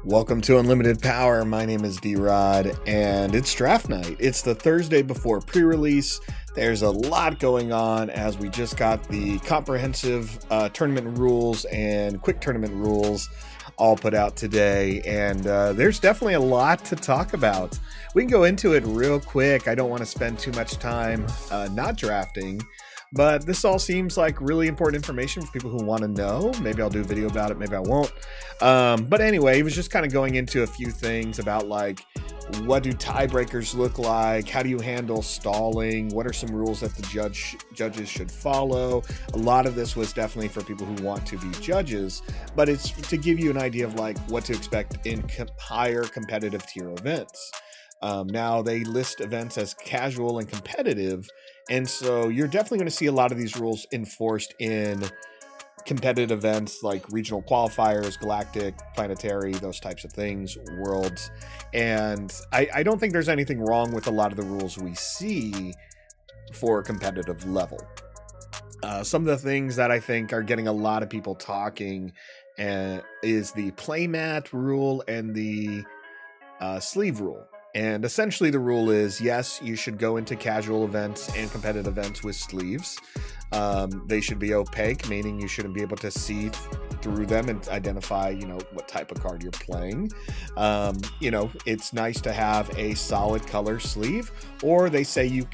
Welcome to Unlimited Power. My name is D-Rod, and it's draft night. It's the Thursday before pre-release. There's a lot going on as we just got the comprehensive tournament rules and quick tournament rules all put out today, and there's definitely a lot to talk about. We can go into it real quick. I don't want to spend too much time not drafting, but this all seems like really important information for people who want to know. Maybe I'll do a video about it, maybe I won't. But anyway, it was just kind of going into a few things about like, what do tiebreakers look like? How do you handle stalling? What are some rules that the judges should follow? A lot of this was definitely for people who want to be judges, but it's to give you an idea of like what to expect in higher competitive tier events. Now they list events as casual and competitive, and so you're definitely going to see a lot of these rules enforced in competitive events like regional qualifiers, galactic, planetary, those types of things, worlds. And I don't think there's anything wrong with a lot of the rules we see for competitive level. Some of the things that I think are getting a lot of people talking is the playmat rule and the sleeve rule. And essentially the rule is, yes, you should go into casual events and competitive events with sleeves. They should be opaque, meaning you shouldn't be able to see through them and identify, what type of card you're playing. It's nice to have a solid color sleeve, or they say you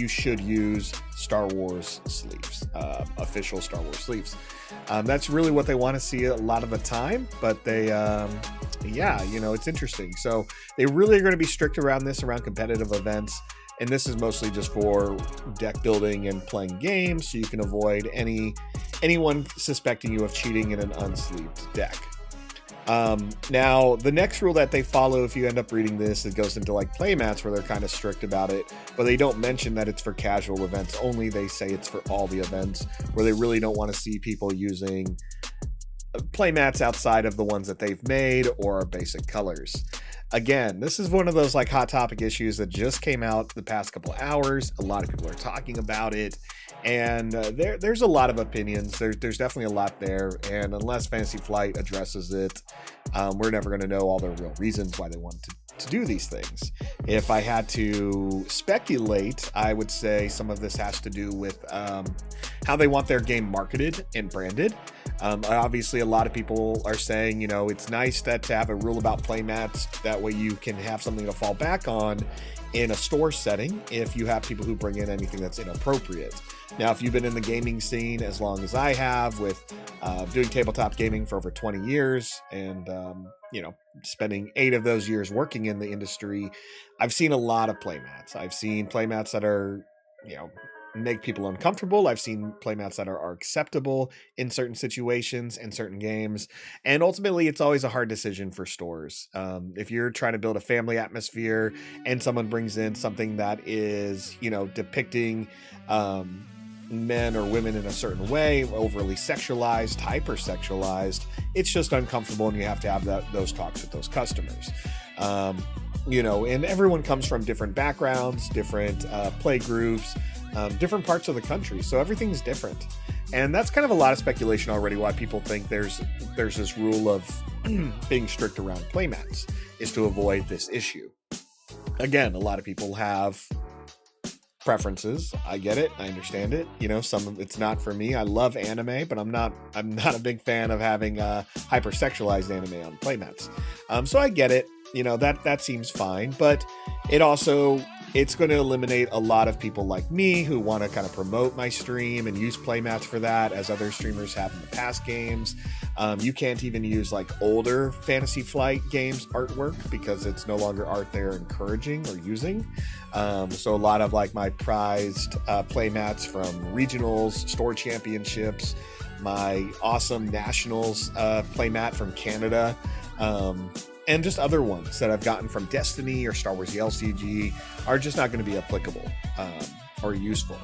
should use Star Wars sleeves, official Star Wars sleeves. That's really what they want to see a lot of the time, but they, it's interesting. So they really are going to be strict around this, around competitive events. And this is mostly just for deck building and playing games, so you can avoid anyone suspecting you of cheating in an unsleeved deck. Now, the next rule that they follow, if you end up reading this, it goes into like playmats where they're kind of strict about it, but they don't mention that it's for casual events only. They say it's for all the events, where they really don't want to see people using playmats outside of the ones that they've made or basic colors. Again, this is one of those like hot topic issues that just came out the past couple of hours. A lot of people are talking about it, and there's a lot of opinions. There's definitely a lot there, and unless Fantasy Flight addresses it, we're never going to know all the real reasons why they want to do these things. If I had to speculate, I would say some of this has to do with how they want their game marketed and branded. Obviously, a lot of people are saying, it's nice to have a rule about playmats. That way you can have something to fall back on in a store setting if you have people who bring in anything that's inappropriate. Now, if you've been in the gaming scene as long as I have, with doing tabletop gaming for over 20 years and, spending 8 of those years working in the industry, I've seen a lot of playmats. I've seen playmats that are, make people uncomfortable. I've seen playmats that are acceptable in certain situations and certain games. And ultimately, it's always a hard decision for stores. If you're trying to build a family atmosphere and someone brings in something that is, depicting men or women in a certain way, overly sexualized, hypersexualized, it's just uncomfortable, and you have to have those talks with those customers. And everyone comes from different backgrounds, different play groups, different parts of the country, so everything's different. And that's kind of a lot of speculation already why people think there's this rule of being strict around playmats, is to avoid this issue. Again, a lot of people have preferences. I get it, I understand it. Some of it's not for me. I love anime, but I'm not a big fan of having hypersexualized anime on playmats. So I get it. That seems fine, but it's going to eliminate a lot of people like me who want to kind of promote my stream and use playmats for that, as other streamers have in the past games. You can't even use like older Fantasy Flight games artwork because it's no longer art they're encouraging or using. So a lot of like my prized playmats from regionals, store championships, my awesome nationals playmat from Canada, and just other ones that I've gotten from Destiny or Star Wars the LCG are just not going to be applicable or useful,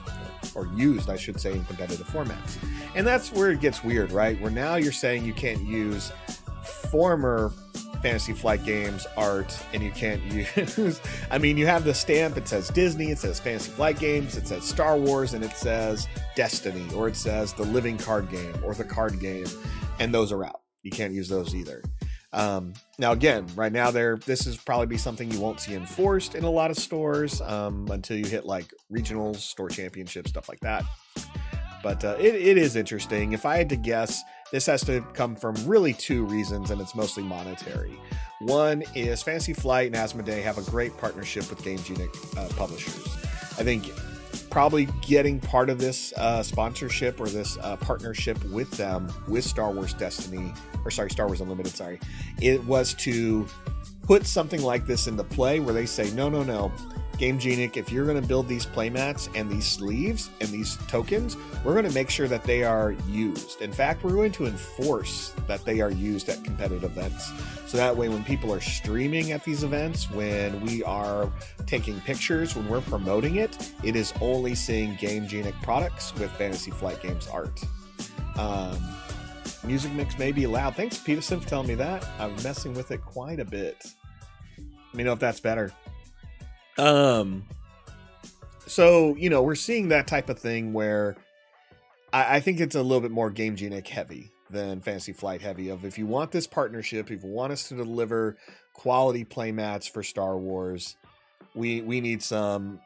or used, I should say, in competitive formats. And that's where it gets weird, right? Where now you're saying you can't use former Fantasy Flight games art, and you can't use, you have the stamp, it says Disney, it says Fantasy Flight games, it says Star Wars, and it says Destiny, or it says the living card game or the card game, and those are out. You can't use those either. Now again, right now this is probably be something you won't see enforced in a lot of stores until you hit like regionals, store championships, stuff like that. But it is interesting. If I had to guess, this has to come from really two reasons, and it's mostly monetary. One is Fantasy Flight and Asmodee have a great partnership with Game Genic publishers. I think probably getting part of this sponsorship or this partnership with them, with Star Wars Destiny, or sorry, Star Wars Unlimited, sorry, it was to put something like this into play where they say, no, Game Genic, if you're going to build these playmats and these sleeves and these tokens, we're going to make sure that they are used. In fact, we're going to enforce that they are used at competitive events. So that way, when people are streaming at these events, when we are taking pictures, when we're promoting it, it is only seeing Game Genic products with Fantasy Flight Games art. Music mix may be loud. Thanks, Peterson, for telling me that. I'm messing with it quite a bit. Let me know if that's better. So, we're seeing that type of thing where I think it's a little bit more Game Genic heavy than Fantasy Flight heavy. Of if you want this partnership, if you want us to deliver quality playmats for Star Wars, we need some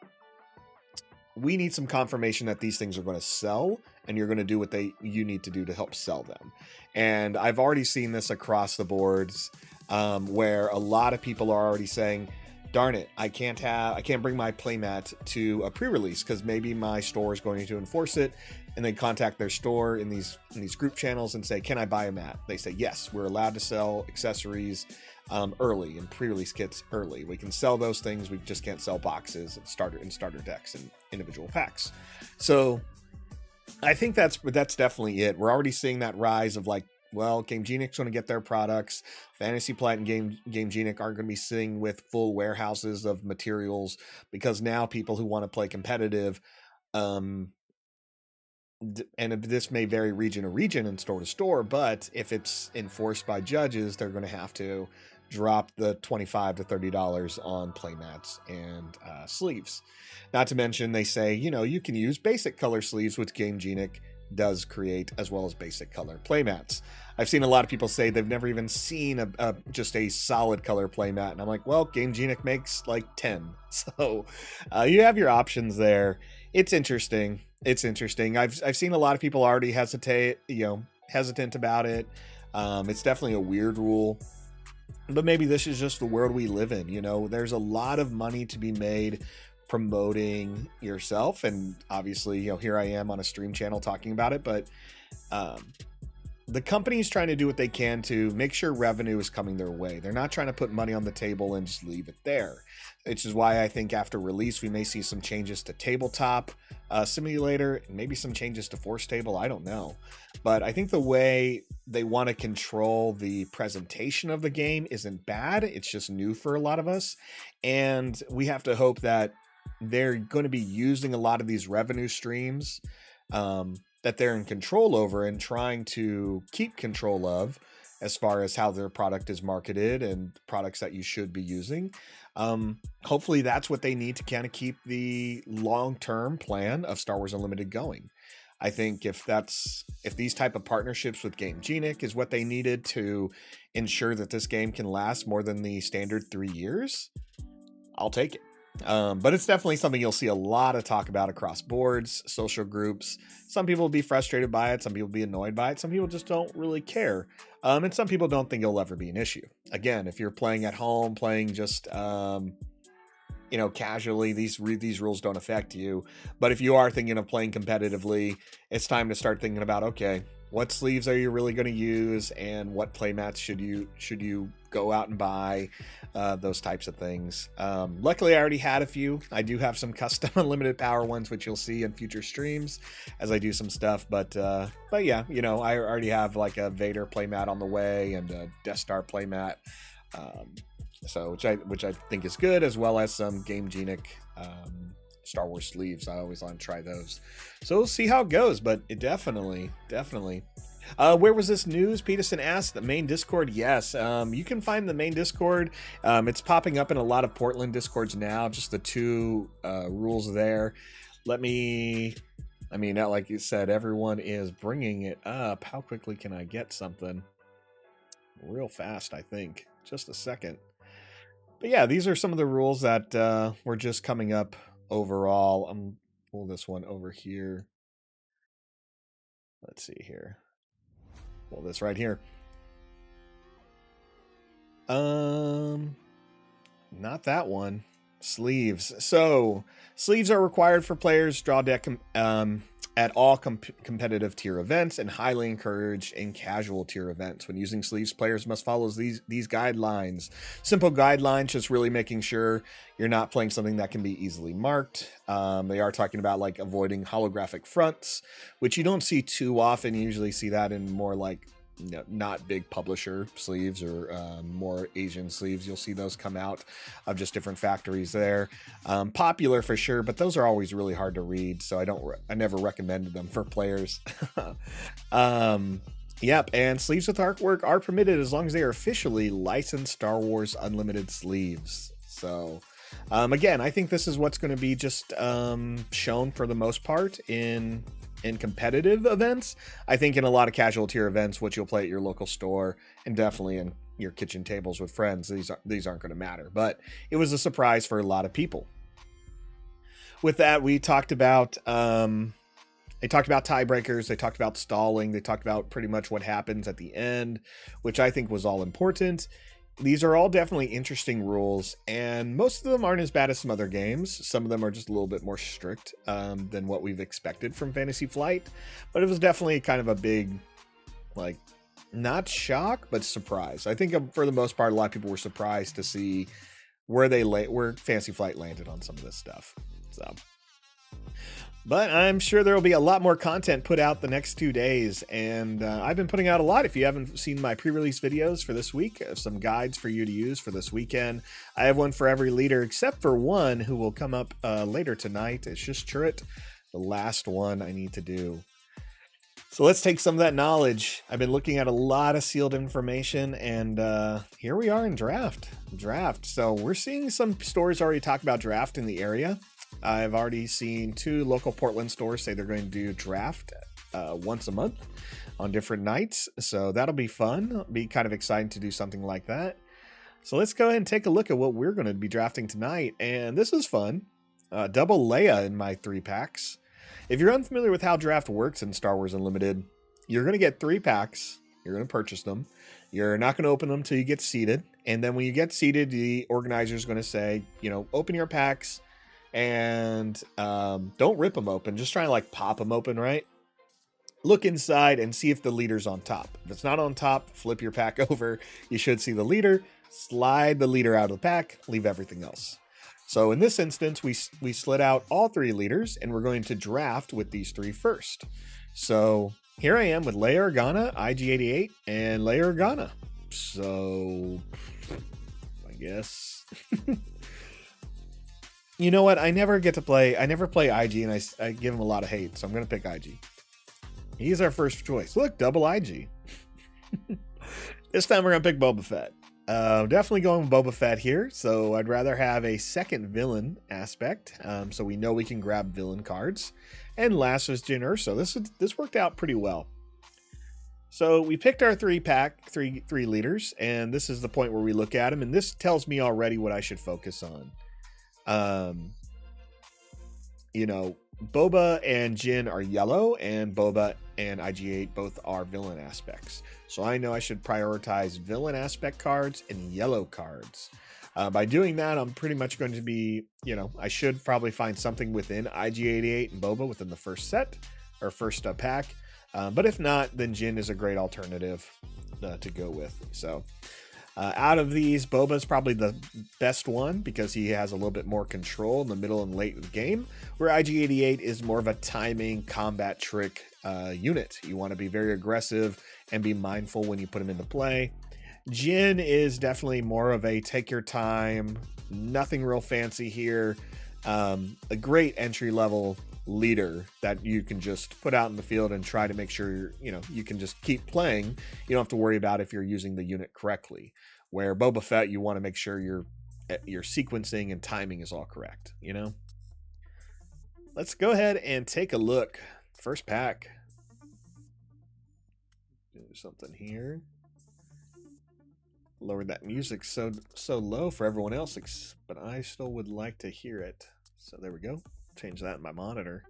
confirmation that these things are going to sell, and you're going to do what you need to do to help sell them. And I've already seen this across the boards, where a lot of people are already saying, darn it, I can't bring my playmat to a pre-release because maybe my store is going to enforce it, and they contact their store in these group channels and say, can I buy a mat? They say, yes, we're allowed to sell accessories early and pre-release kits early. We can sell those things. We just can't sell boxes and starter decks and individual packs. So I think that's definitely it. We're already seeing that rise of like, well, Game Genic's going to get their products. Fantasy Flight and Game Genic aren't going to be sitting with full warehouses of materials, because now people who want to play competitive, and this may vary region to region and store to store, but if it's enforced by judges, they're going to have to drop the $25 to $30 on playmats and sleeves. Not to mention, they say, you can use basic color sleeves, which Game Genic does create, as well as basic color playmats. I've seen a lot of people say they've never even seen just a solid color playmat, and I'm like, well, Game Genic makes like 10, so you have your options there. It's interesting. I've seen a lot of people already hesitant about it. It's definitely a weird rule, but maybe this is just the world we live in. There's a lot of money to be made promoting yourself, and obviously, here I am on a stream channel talking about it, but the company's trying to do what they can to make sure revenue is coming their way. They're not trying to put money on the table and just leave it there, which is why I think after release we may see some changes to tabletop simulator, and maybe some changes to force table. I don't know, but I think the way they want to control the presentation of the game isn't bad. It's just new for a lot of us, and we have to hope that they're going to be using a lot of these revenue streams that they're in control over and trying to keep control of, as far as how their product is marketed and products that you should be using. Hopefully that's what they need to kind of keep the long-term plan of Star Wars Unlimited going. I think if these type of partnerships with Game Genic is what they needed to ensure that this game can last more than the standard 3 years, I'll take it. But it's definitely something you'll see a lot of talk about across boards, social groups. Some people will be frustrated by it. Some people will be annoyed by it. Some people just don't really care. And some people don't think it'll ever be an issue. Again, if you're playing at home, playing just, casually, these rules don't affect you. But if you are thinking of playing competitively, it's time to start thinking about, okay, what sleeves are you really going to use, and what playmats should you go out and buy, those types of things. Luckily, I already had a few. I do have some custom unlimited power ones, which you'll see in future streams as I do some stuff. But yeah, I already have like a Vader playmat on the way and a Death Star playmat, so which I think is good, as well as some Game Genic Star Wars sleeves. I always want to try those, so we'll see how it goes. But it definitely. Where was this news? Peterson asked. The main Discord. Yes, you can find the main Discord. It's popping up in a lot of Portland Discords now. Just the two rules there. Like you said, everyone is bringing it up. How quickly can I get something? real fast, I think. Just a second. But yeah, these are some of the rules that were just coming up overall. I'm pull this one over here. Let's see here. Pull this right here. Not that one. Sleeves. So sleeves are required for players draw deck at all competitive tier events and highly encouraged in casual tier events. When using sleeves, players must follow these guidelines. Simple guidelines, just really making sure you're not playing something that can be easily marked. They are talking about like avoiding holographic fronts, which you don't see too often. You usually see that in more like not big publisher sleeves or more Asian sleeves. You'll see those come out of just different factories there. Popular for sure, but those are always really hard to read, so I never recommended them for players. Yep, and sleeves with artwork are permitted as long as they are officially licensed Star Wars Unlimited sleeves. So again, I think this is what's going to be just shown for the most part in competitive events. I think in a lot of casual tier events, which you'll play at your local store and definitely in your kitchen tables with friends, these aren't going to matter. But it was a surprise for a lot of people. With that, we talked about they talked about tiebreakers, they talked about stalling, they talked about pretty much what happens at the end, which I think was all important. These are all definitely interesting rules, and most of them aren't as bad as some other games. Some of them are just a little bit more strict than what we've expected from Fantasy Flight, but it was definitely kind of a big, like, not shock, but surprise. I think for the most part, a lot of people were surprised to see where Fantasy Flight landed on some of this stuff. So, but I'm sure there will be a lot more content put out the next 2 days, and I've been putting out a lot. If you haven't seen my pre-release videos for this week, some guides for you to use for this weekend. I have one for every leader except for one who will come up later tonight. It's just Churret, the last one I need to do. So let's take some of that knowledge. I've been looking at a lot of sealed information, and here we are in draft. So we're seeing some stores already talk about draft in the area. I've already seen 2 local Portland stores say they're going to do draft once a month on different nights. So that'll be fun. It'll be kind of exciting to do something like that. So let's go ahead and take a look at what we're going to be drafting tonight. And this is fun. Double Leia in my 3 packs. If you're unfamiliar with how draft works in Star Wars Unlimited, you're going to get 3 packs. You're going to purchase them. You're not going to open them until you get seated. And then when you get seated, the organizer is going to say, open your packs. And don't rip them open. Just try to like pop them open, right? Look inside and see if the leader's on top. If it's not on top, flip your pack over. You should see the leader. Slide the leader out of the pack. Leave everything else. So in this instance, we slid out all 3 leaders, and we're going to draft with these 3 first. So here I am with Leia Organa, IG-88, and Leia Organa. So I guess... You know what? I never play IG, and I give him a lot of hate, so I'm going to pick IG. He's our first choice. Look, double IG. This time we're going to pick Boba Fett. Definitely going with Boba Fett here, so I'd rather have a second villain aspect, so we know we can grab villain cards. And last was Jyn Erso. This worked out pretty well. So we picked our 3 leaders, and this is the point where we look at them, and this tells me already what I should focus on. Boba and Jyn are yellow, and Boba and IG-8 both are villain aspects. So I know I should prioritize villain aspect cards and yellow cards. By doing that, I'm pretty much going to be, I should probably find something within IG-88 and Boba within the first set or first pack. But if not, then Jyn is a great alternative to go with. So out of these, Boba is probably the best one because he has a little bit more control in the middle and late of the game, where IG-88 is more of a timing combat trick unit. You want to be very aggressive and be mindful when you put him into play. Jyn is definitely more of a take your time, nothing real fancy here. A great entry level leader that you can just put out in the field and try to make sure you can just keep playing. You don't have to worry about if you're using the unit correctly. Where Boba Fett, you want to make sure your sequencing and timing is all correct. Let's go ahead and take a look. First pack. Do something here. Lowered that music so low for everyone else, but I still would like to hear it. So there we go. Change that in my monitor.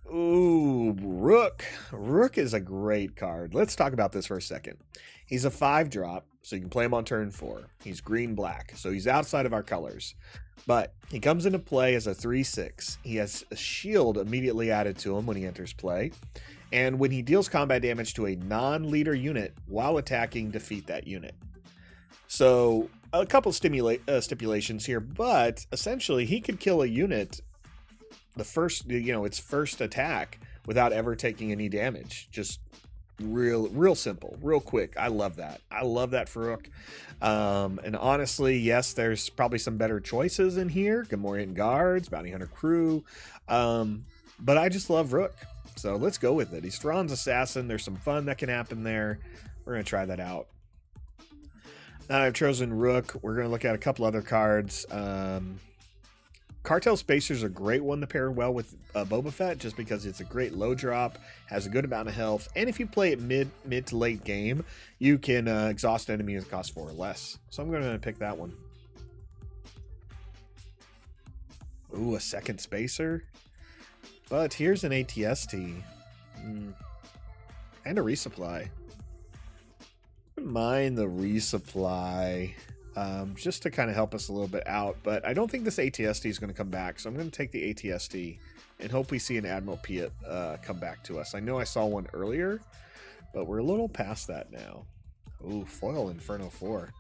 Ooh, Rook. Rook is a great card. Let's talk about this for a second. He's a 5-drop, so you can play him on turn 4. He's green-black, so he's outside of our colors. But he comes into play as a 3/6. He has a shield immediately added to him when he enters play. And when he deals combat damage to a non-leader unit while attacking, defeat that unit. So a couple stipulations here, but essentially he could kill a unit its first attack without ever taking any damage. Just real simple, real quick. I love that for Rook. And honestly, yes, there's probably some better choices in here. Gamorrean Guards, Bounty Hunter Crew. But I just love Rook. So let's go with it. He's Thrawn's assassin. There's some fun that can happen there. We're going to try that out. Now I've chosen Rook. We're going to look at a couple other cards. Cartel Spacer's a great one to pair well with Boba Fett, just because it's a great low drop, has a good amount of health, and if you play it mid to late game, you can exhaust enemies that cost 4 or less. So I'm going to pick that one. Ooh, a second Spacer. But here's an ATST. And a resupply. Wouldn't mind the resupply. Just to kind of help us a little bit out, but I don't think this ATST is going to come back, so I'm going to take the ATST and hope we see an Admiral Piet come back to us. I know I saw one earlier, but we're a little past that now. Ooh, foil Inferno 4.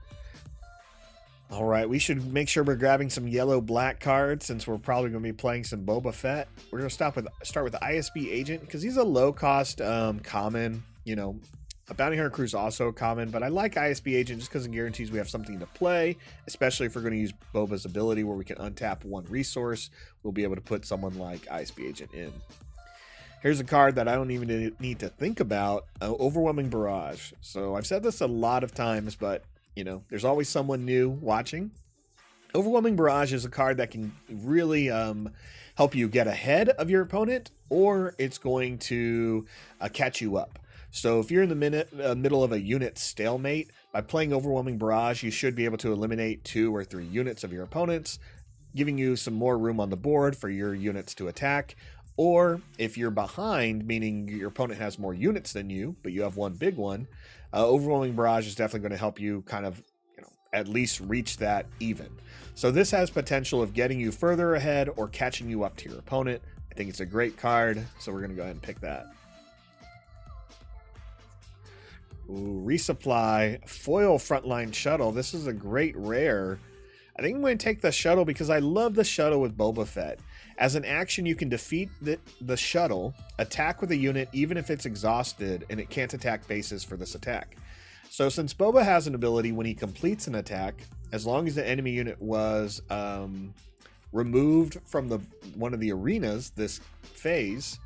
All right, we should make sure we're grabbing some yellow-black cards since we're probably going to be playing some Boba Fett. We're going to start with the ISB Agent because he's a low-cost common, A Bounty Hunter Crew is also common, but I like ISB Agent just because it guarantees we have something to play, especially if we're going to use Boba's ability where we can untap one resource. We'll be able to put someone like ISB Agent in. Here's a card that I don't even need to think about, Overwhelming Barrage. So I've said this a lot of times, but, there's always someone new watching. Overwhelming Barrage is a card that can really help you get ahead of your opponent, or it's going to catch you up. So if you're in the middle of a unit stalemate, by playing Overwhelming Barrage, you should be able to eliminate 2 or 3 units of your opponents, giving you some more room on the board for your units to attack. Or if you're behind, meaning your opponent has more units than you, but you have one big one, Overwhelming Barrage is definitely going to help you kind of, at least reach that even. So this has potential of getting you further ahead or catching you up to your opponent. I think it's a great card, so we're going to go ahead and pick that. Ooh, resupply, foil frontline shuttle. This is a great rare. I think I'm going to take the shuttle because I love the shuttle with Boba Fett. As an action, you can defeat the shuttle, attack with a unit even if it's exhausted, and it can't attack bases for this attack. So since Boba has an ability when he completes an attack, as long as the enemy unit was removed from one of the arenas this phase,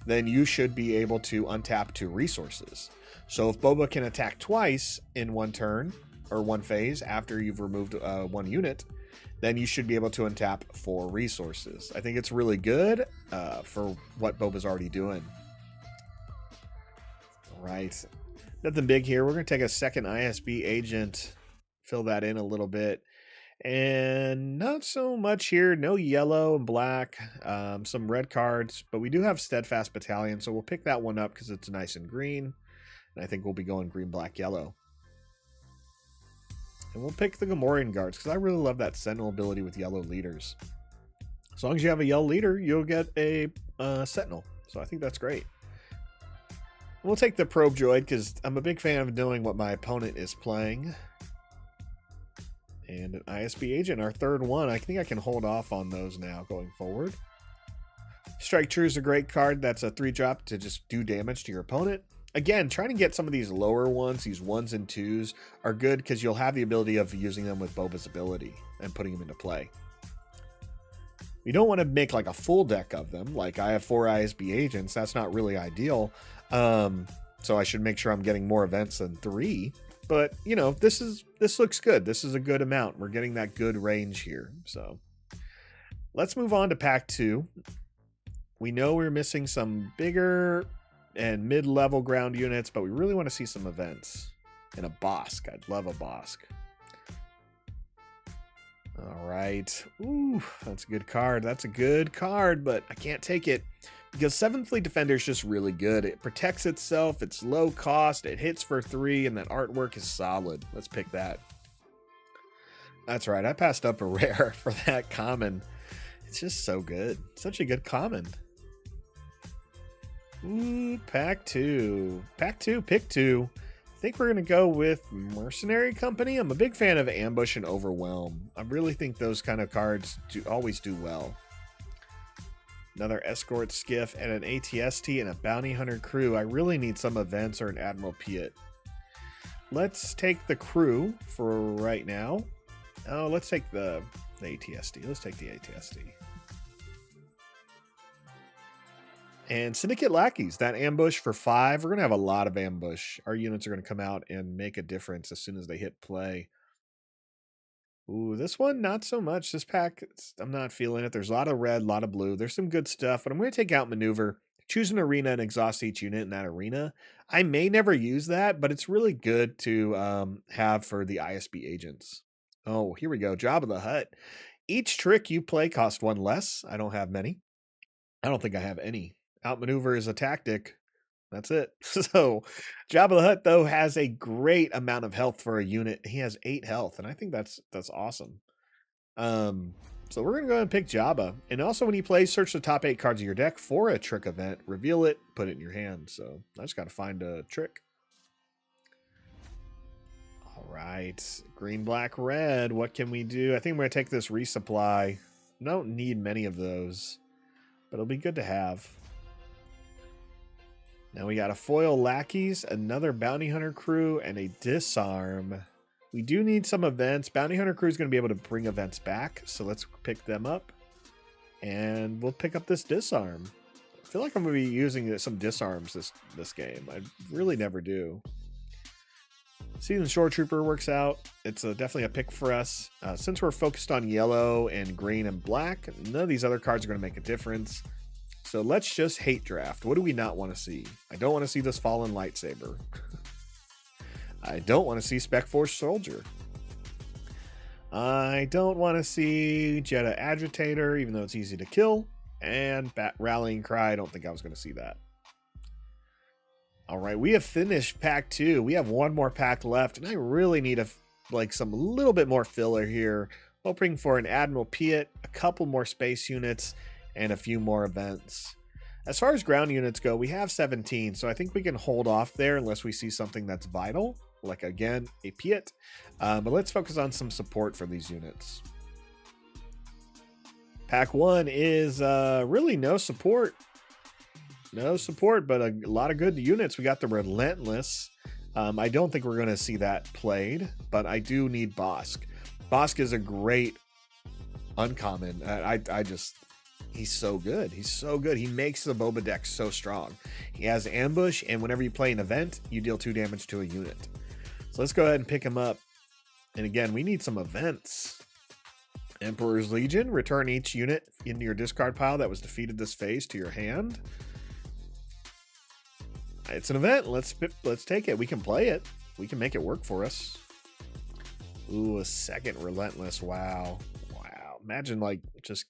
then you should be able to untap 2 resources. So if Boba can attack twice in one turn, or one phase, after you've removed 1 unit, then you should be able to untap 4 resources. I think it's really good for what Boba's already doing. All right. Nothing big here. We're going to take a second ISB Agent, fill that in a little bit. And not so much here. No yellow and black. Some red cards. But we do have Steadfast Battalion, so we'll pick that one up because it's nice and green. And I think we'll be going green, black, yellow. And we'll pick the Gamorrean Guards because I really love that Sentinel ability with yellow leaders. As long as you have a yellow leader, you'll get a Sentinel. So I think that's great. We'll take the Probe Droid because I'm a big fan of knowing what my opponent is playing. And an ISB Agent, our third one. I think I can hold off on those now going forward. Strike True is a great card. That's a 3-drop to just do damage to your opponent. Again, trying to get some of these lower ones, these 1s and 2s, are good because you'll have the ability of using them with Boba's ability and putting them into play. You don't want to make like a full deck of them. Like I have 4 ISB Agents. That's not really ideal. So I should make sure I'm getting more events than 3. But, this looks good. This is a good amount. We're getting that good range here. So let's move on to Pack 2. We know we're missing some bigger and mid-level ground units, but we really want to see some events. And a Bosk. I'd love a Bosk. All right. Ooh, that's a good card. That's a good card, but I can't take it because 7th Fleet Defender is just really good. It protects itself. It's low cost. It hits for 3, and that artwork is solid. Let's pick that. That's right. I passed up a rare for that common. It's just so good. Such a good common. Ooh, pack 2. Pack 2, pick 2. I think we're going to go with Mercenary Company. I'm a big fan of Ambush and Overwhelm. I really think those kind of cards always do well. Another Escort Skiff and an ATST and a Bounty Hunter Crew. I really need some events or an Admiral Piet. Let's take the crew for right now. Oh, let's take the ATST. Let's take the ATST. And Syndicate Lackeys, that ambush for 5. We're going to have a lot of ambush. Our units are going to come out and make a difference as soon as they hit play. Ooh, this one, not so much. This pack, I'm not feeling it. There's a lot of red, a lot of blue. There's some good stuff, but I'm going to take out Maneuver, choose an arena, and exhaust each unit in that arena. I may never use that, but it's really good to have for the ISB agents. Oh, here we go. Jabba the Hutt. Each trick you play costs 1 less. I don't have many. I don't think I have any. Outmaneuver is a tactic. That's it. So Jabba the Hutt, though, has a great amount of health for a unit. He has 8 health, and I think that's awesome. So we're going to go ahead and pick Jabba. And also when you play, search the top 8 cards of your deck for a trick event, reveal it, put it in your hand. So I just got to find a trick. All right. Green, black, red. What can we do? I think I'm going to take this resupply. I don't need many of those, but it'll be good to have. Now we got a foil lackeys, another bounty hunter crew, and a disarm. We do need some events. Bounty hunter crew is going to be able to bring events back, so let's pick them up. And we'll pick up this disarm. I feel like I'm going to be using some disarms this game. I really never do. Season Shore Trooper works out. It's definitely a pick for us. Since we're focused on yellow and green and black, none of these other cards are going to make a difference. So let's just hate draft. What do we not want to see? I don't want to see this Fallen Lightsaber. I don't want to see Spec Force Soldier. I don't want to see Jedha Agitator, even though it's easy to kill. And Rallying Cry, I don't think I was going to see that. All right, we have finished pack 2. We have 1 more pack left, and I really need some little bit more filler here. Hoping for an Admiral Piet, a couple more space units, and a few more events. As far as ground units go, we have 17, so I think we can hold off there unless we see something that's vital, like, again, a Piet. But let's focus on some support for these units. Pack 1 is really no support. No support, but a lot of good units. We got the Relentless. I don't think we're going to see that played, but I do need Bosk. Bosk is a great uncommon. He's so good. He's so good. He makes the Boba deck so strong. He has ambush, and whenever you play an event, you deal 2 damage to a unit. So let's go ahead and pick him up. And again, we need some events. Emperor's Legion. Return each unit into your discard pile that was defeated this phase to your hand. It's an event. Let's take it. We can play it. We can make it work for us. Ooh, a second Relentless. Wow. Imagine like just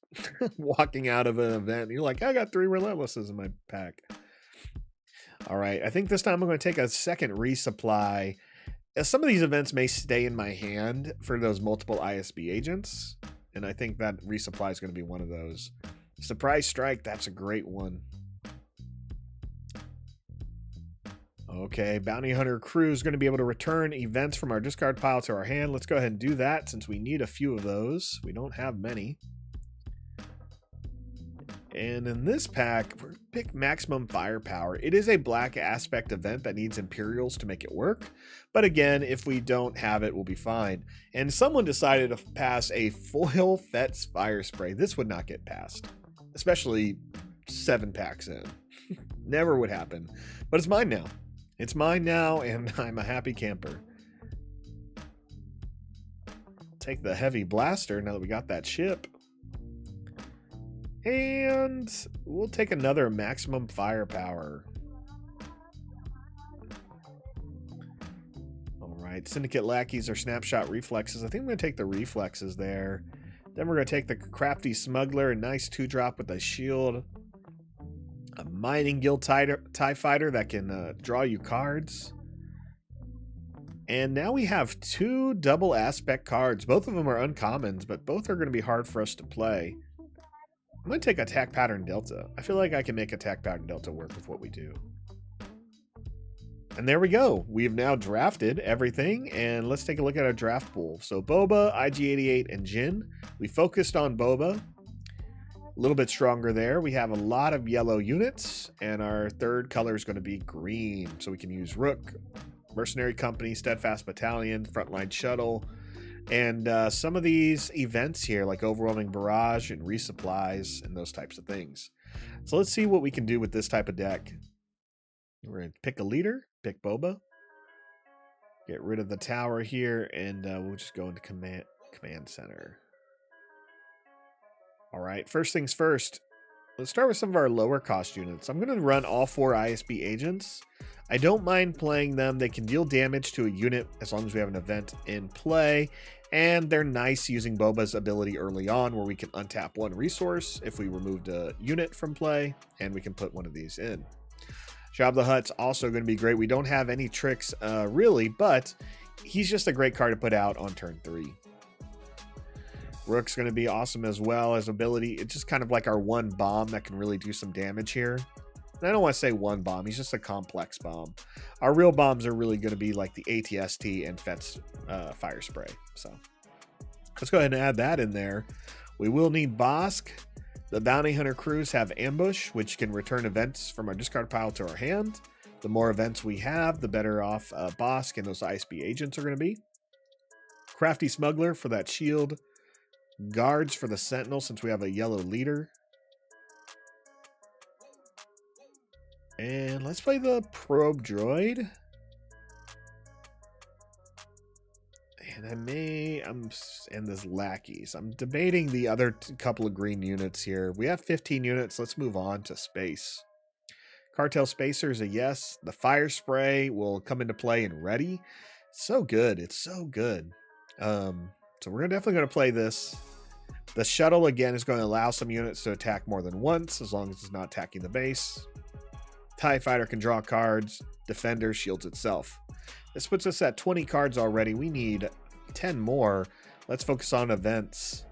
walking out of an event and you're like, I got 3 Relentlesses in my pack. All right, I think this time I'm going to take a second resupply. Some of these events may stay in my hand for those multiple ISB agents, and I think that resupply is going to be one of those. Surprise Strike, that's a great one. Okay, Bounty Hunter Crew is going to be able to return events from our discard pile to our hand. Let's go ahead and do that since we need a few of those. We don't have many. And in this pack, we're going to pick Maximum Firepower. It is a black aspect event that needs Imperials to make it work. But again, if we don't have it, we'll be fine. And someone decided to pass a foil Fett's Fire Spray. This would not get passed, especially 7 packs in. Never would happen. But it's mine now. It's mine now, and I'm a happy camper. Take the Heavy Blaster now that we got that ship. And we'll take another Maximum Firepower. All right, Syndicate Lackeys or Snapshot Reflexes. I think I'm going to take the Reflexes there. Then we're going to take the Crafty Smuggler, a nice 2-drop with a shield. A Mining Guild TIE Fighter that can draw you cards. And now we have 2 double aspect cards. Both of them are uncommons, but both are going to be hard for us to play. I'm going to take Attack Pattern Delta. I feel like I can make Attack Pattern Delta work with what we do. And there we go. We've now drafted everything, and let's take a look at our draft pool. So Boba, IG-88, and Jin. We focused on Boba. A little bit stronger there. We have a lot of yellow units, and our third color is going to be green. So we can use Rook, Mercenary Company, Steadfast Battalion, Frontline Shuttle, and some of these events here, like Overwhelming Barrage and Resupplies, and those types of things. So let's see what we can do with this type of deck. We're going to pick a leader, pick Boba, get rid of the tower here, and we'll just go into command center. All right, first things first, let's start with some of our lower cost units. I'm going to run all 4 ISB agents. I don't mind playing them. They can deal damage to a unit as long as we have an event in play, and they're nice using Boba's ability early on where we can untap 1 resource if we removed a unit from play, and we can put one of these in. Jabba the Hutt's also going to be great. We don't have any tricks really, but he's just a great card to put out on turn 3. Rook's going to be awesome as well as ability. It's just kind of like our 1 bomb that can really do some damage here. And I don't want to say 1 bomb. He's just a complex bomb. Our real bombs are really going to be like the ATST and Fett's fire spray. So let's go ahead and add that in there. We will need Bosk. The Bounty Hunter crews have Ambush, which can return events from our discard pile to our hand. The more events we have, the better off Bosk and those ISB agents are going to be. Crafty Smuggler for that shield. Guards for the Sentinel since we have a yellow leader. And let's play the Probe Droid. And and this Lackeys. I'm debating the other couple of green units here. We have 15 units. Let's move on to space. Cartel Spacer is a yes. The Fire Spray will come into play and ready. So good. It's so good. So we're definitely going to play this. The Shuttle, again, is going to allow some units to attack more than once, as long as it's not attacking the base. TIE Fighter can draw cards. Defender shields itself. This puts us at 20 cards already. We need 10 more. Let's focus on events.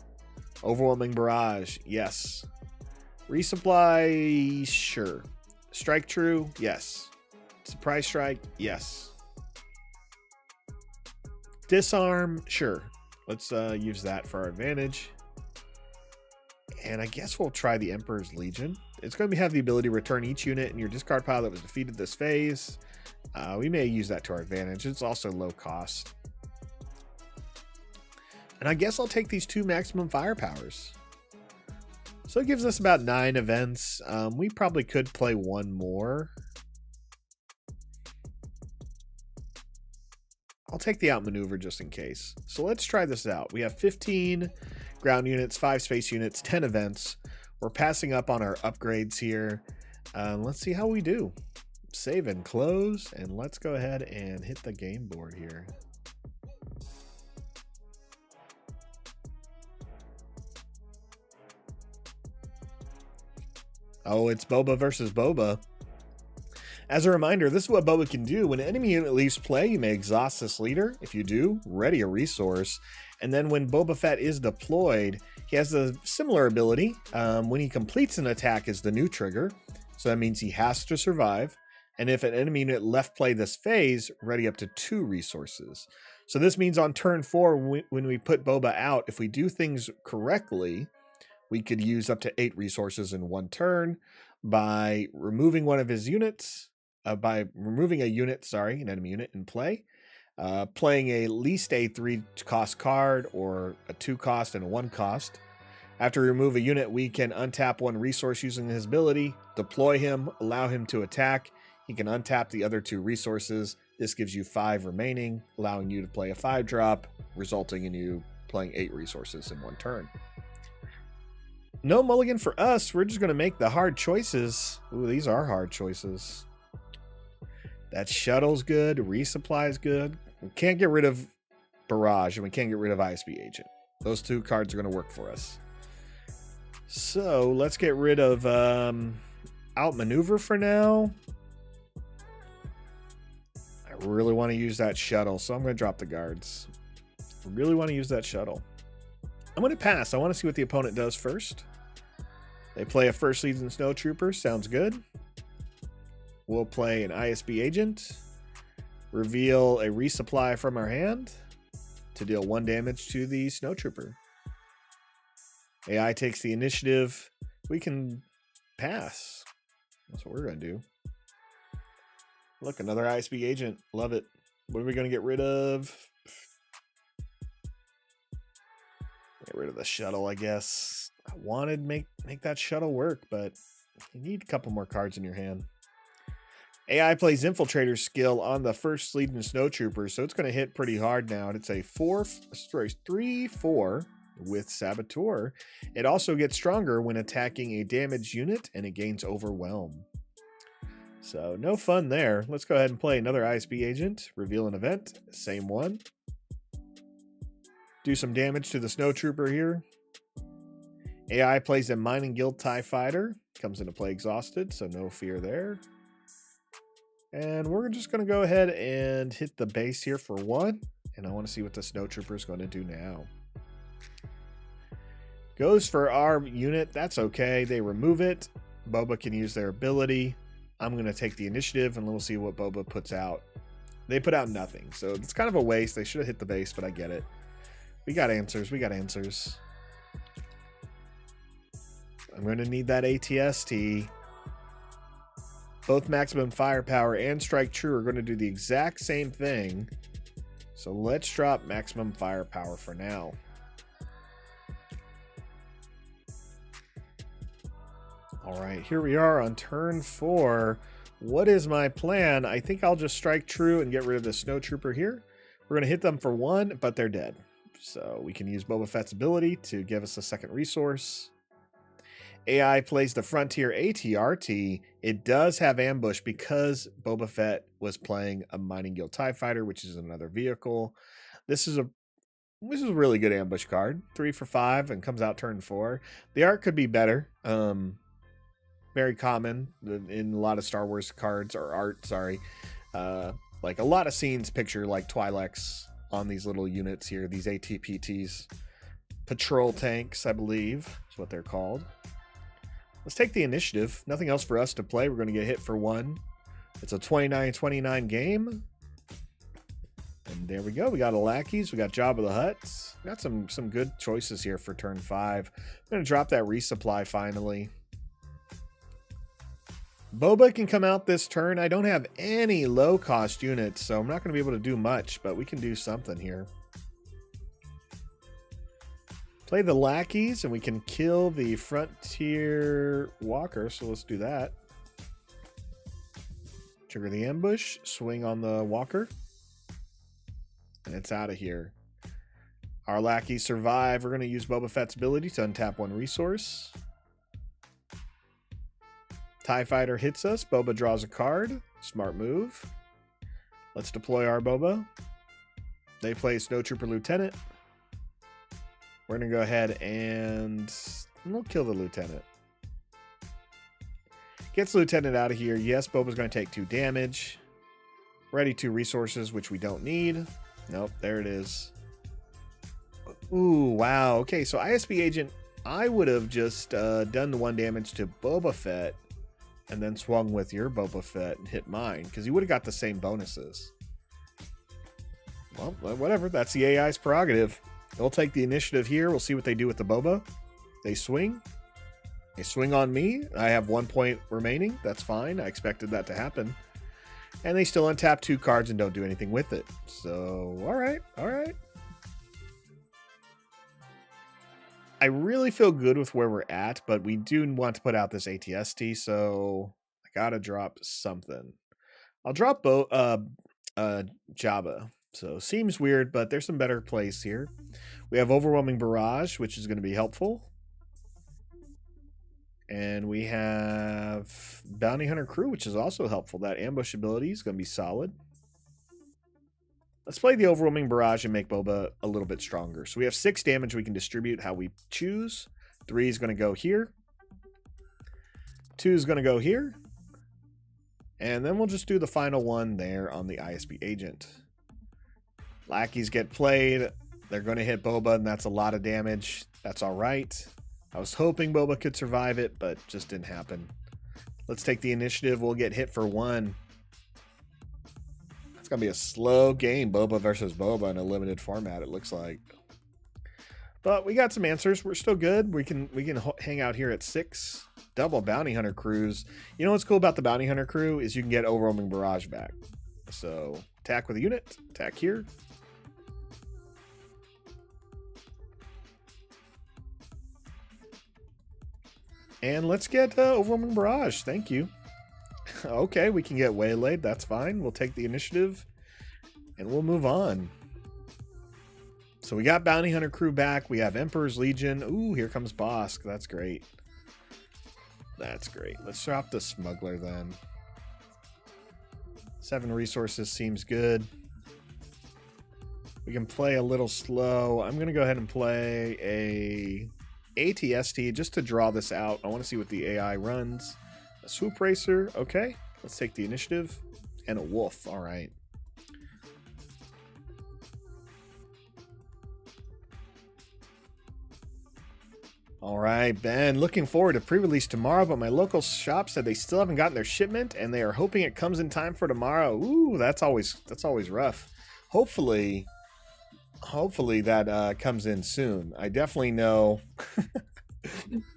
Overwhelming Barrage, yes. Resupply, sure. Strike True, yes. Surprise Strike, yes. Disarm, sure. Let's use that for our advantage. And I guess we'll try the Emperor's Legion. It's going to have the ability to return each unit in your discard pile that was defeated this phase. We may use that to our advantage. It's also low cost. And I guess I'll take these 2 maximum firepowers. So it gives us about 9 events. We probably could play 1 more. I'll take the outmaneuver just in case. So let's try this out. We have 15 ground units, 5 space units, 10 events. We're passing up on our upgrades here. Let's see how we do. Save and close, and let's go ahead and hit the game board here. Oh, it's Boba versus Boba. As a reminder, this is what Boba can do. When an enemy unit leaves play, you may exhaust this leader. If you do, ready a resource. And then when Boba Fett is deployed, he has a similar ability. When he completes an attack is the new trigger. So that means he has to survive. And if an enemy unit left play this phase, ready up to 2 resources. So this means on turn 4, when we put Boba out, if we do things correctly, we could use up to 8 resources in 1 turn by removing one of his units, by removing a unit, an enemy unit in play, playing at least a 3 cost card or a 2 cost and a 1 cost. After we remove a unit, we can untap 1 resource using his ability, deploy him, allow him to attack. He can untap the other 2 resources. This gives you 5 remaining, allowing you to play a 5-drop, resulting in you playing 8 resources in 1 turn. No mulligan for us. We're just going to make the hard choices. Ooh, these are hard choices. That shuttle's good. Resupply is good. We can't get rid of Barrage, and we can't get rid of ISB Agent. Those two cards are going to work for us. So let's get rid of Outmaneuver for now. I really want to use that shuttle, so I'm going to drop the guards. I really want to use that shuttle. I'm going to pass. I want to see what the opponent does first. They play a First Legion Snowtrooper. Sounds good. We'll play an ISB Agent. Reveal a resupply from our hand to deal 1 damage to the Snowtrooper. AI takes the initiative. We can pass. That's what we're going to do. Look, another ISB Agent. Love it. What are we going to get rid of? Get rid of the shuttle, I guess. I wanted to make that shuttle work, but you need a couple more cards in your hand. AI plays Infiltrator skill on the First Legion Snowtrooper, so it's going to hit pretty hard now. And it's a 3/4 with Saboteur. It also gets stronger when attacking a damaged unit, and it gains Overwhelm. So no fun there. Let's go ahead and play another ISB Agent. Reveal an event. Same one. Do some damage to the Snowtrooper here. AI plays a Mining Guild TIE Fighter. Comes into play exhausted, so no fear there. And we're just going to go ahead and hit the base here for 1. And I want to see what the Snowtrooper is going to do now. Goes for our unit. That's okay. They remove it. Boba can use their ability. I'm going to take the initiative, and we'll see what Boba puts out. They put out nothing, so it's kind of a waste. They should have hit the base, but I get it. We got answers. We got answers. I'm going to need that ATST. Both Maximum Firepower and Strike True are going to do the exact same thing. So let's drop Maximum Firepower for now. All right, here we are on turn 4. What is my plan? I think I'll just Strike True and get rid of the Snowtrooper here. We're going to hit them for 1, but they're dead. So we can use Boba Fett's ability to give us a second resource. AI plays the Frontier ATRT. It does have ambush because Boba Fett was playing a Mining Guild TIE Fighter, which is another vehicle. This is a really good ambush card. 3 for 5 and comes out turn 4. The art could be better. Very common in a lot of Star Wars cards or art. Sorry, like a lot of scenes picture like Twi'leks on these little units here. These ATPTs, patrol tanks, I believe is what they're called. Let's take the initiative. Nothing else for us to play. We're going to get hit for 1. It's a 29-29 game. And there we go. We got a Lackeys. We got Jabba the Hutt. We got some good choices here for turn 5. I'm going to drop that resupply finally. Boba can come out this turn. I don't have any low-cost units, so I'm not going to be able to do much, but we can do something here. Play the Lackeys, and we can kill the Frontier Walker, so let's do that. Trigger the ambush, swing on the Walker, and it's out of here. Our Lackeys survive. We're going to use Boba Fett's ability to untap 1 resource. TIE Fighter hits us. Boba draws a card. Smart move. Let's deploy our Boba. They play Snowtrooper Lieutenant. We're going to go ahead and we'll kill the Lieutenant. Gets Lieutenant out of here. Yes, Boba's going to take 2 damage. Ready 2 resources, which we don't need. Nope, there it is. Ooh, wow. Okay, so ISB Agent, I would have just done the 1 damage to Boba Fett and then swung with your Boba Fett and hit mine, because you would have got the same bonuses. Well, whatever. That's the AI's prerogative. They'll take the initiative here. We'll see what they do with the Boba. They swing. They swing on me. I have 1 point remaining. That's fine. I expected that to happen. And they still untap 2 cards and don't do anything with it. So, all right. All right. I really feel good with where we're at, but we do want to put out this ATST, so I gotta drop something. I'll drop Jabba. So seems weird, but there's some better plays here. We have Overwhelming Barrage, which is going to be helpful. And we have Bounty Hunter Crew, which is also helpful. That ambush ability is going to be solid. Let's play the Overwhelming Barrage and make Boba a little bit stronger. So we have 6 damage we can distribute how we choose. 3 is going to go here. 2 is going to go here. And then we'll just do the final one there on the ISB agent. Lackeys get played. They're going to hit Boba, and that's a lot of damage. That's all right. I was hoping Boba could survive it, but just didn't happen. Let's take the initiative. We'll get hit for 1. It's going to be a slow game, Boba versus Boba in a limited format, it looks like. But we got some answers. We're still good. We can hang out here at 6. Double Bounty Hunter crews. You know what's cool about the Bounty Hunter crew is you can get Overwhelming Barrage back. So attack with a unit. Attack here. And let's get Overwhelming Barrage. Thank you. Okay, we can get waylaid. That's fine. We'll take the initiative and we'll move on. So we got Bounty Hunter crew back. We have Emperor's Legion. Ooh, here comes Bosk. That's great. That's great. Let's drop the Smuggler then. 7 resources seems good. We can play a little slow. I'm going to go ahead and play a ATST just to draw this out. I want to see what the AI runs. A Swoop Racer. Okay. Let's take the initiative. And a Wolf. All right. All right, Ben. Looking forward to pre-release tomorrow, but my local shop said they still haven't gotten their shipment, and they are hoping it comes in time for tomorrow. Ooh, that's always rough. Hopefully that comes in soon. I definitely know.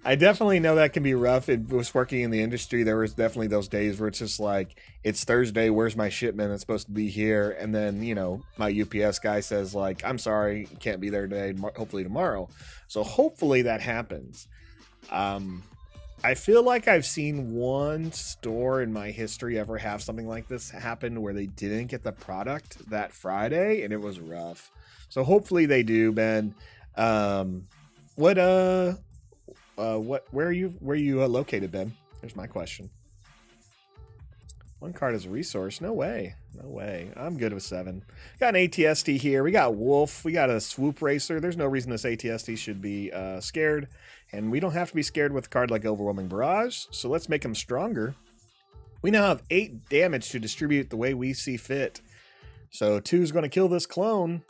I definitely know that can be rough. It was working in the industry. There was definitely those days where it's just like, it's Thursday. Where's my shipment? It's supposed to be here. And then, you know, my UPS guy says like, I'm sorry, can't be there today. Hopefully tomorrow. So hopefully that happens. I feel like I've seen one store in my history ever have something like this happen where they didn't get the product that Friday and it was rough. So hopefully they do, Ben. Where are you located, Ben? Here's my question. 1 card as a resource. No way. No way. I'm good with 7. Got an ATST here. We got Wolf. We got a Swoop Racer. There's no reason this ATST should be scared. And we don't have to be scared with a card like Overwhelming Barrage. So let's make him stronger. We now have 8 damage to distribute the way we see fit. So 2 is going to kill this clone.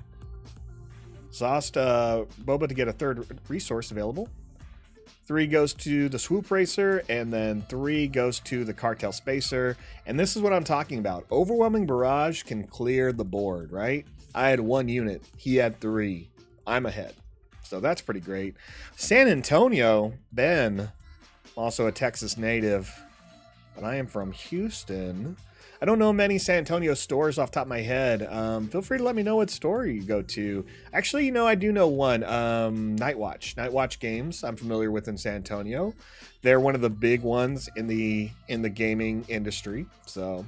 Exhaust Boba to get a 3rd resource available. 3 goes to the Swoop Racer, and then 3 goes to the Cartel Spacer. And this is what I'm talking about. Overwhelming Barrage can clear the board, right? I had 1 unit. He had 3. I'm ahead. So that's pretty great. San Antonio, Ben, also a Texas native, but I am from Houston. I don't know many San Antonio stores off the top of my head. Feel free to let me know what store you go to. Actually, you know, I do know one. Nightwatch. Nightwatch Games, I'm familiar with in San Antonio. They're one of the big ones in the gaming industry. So,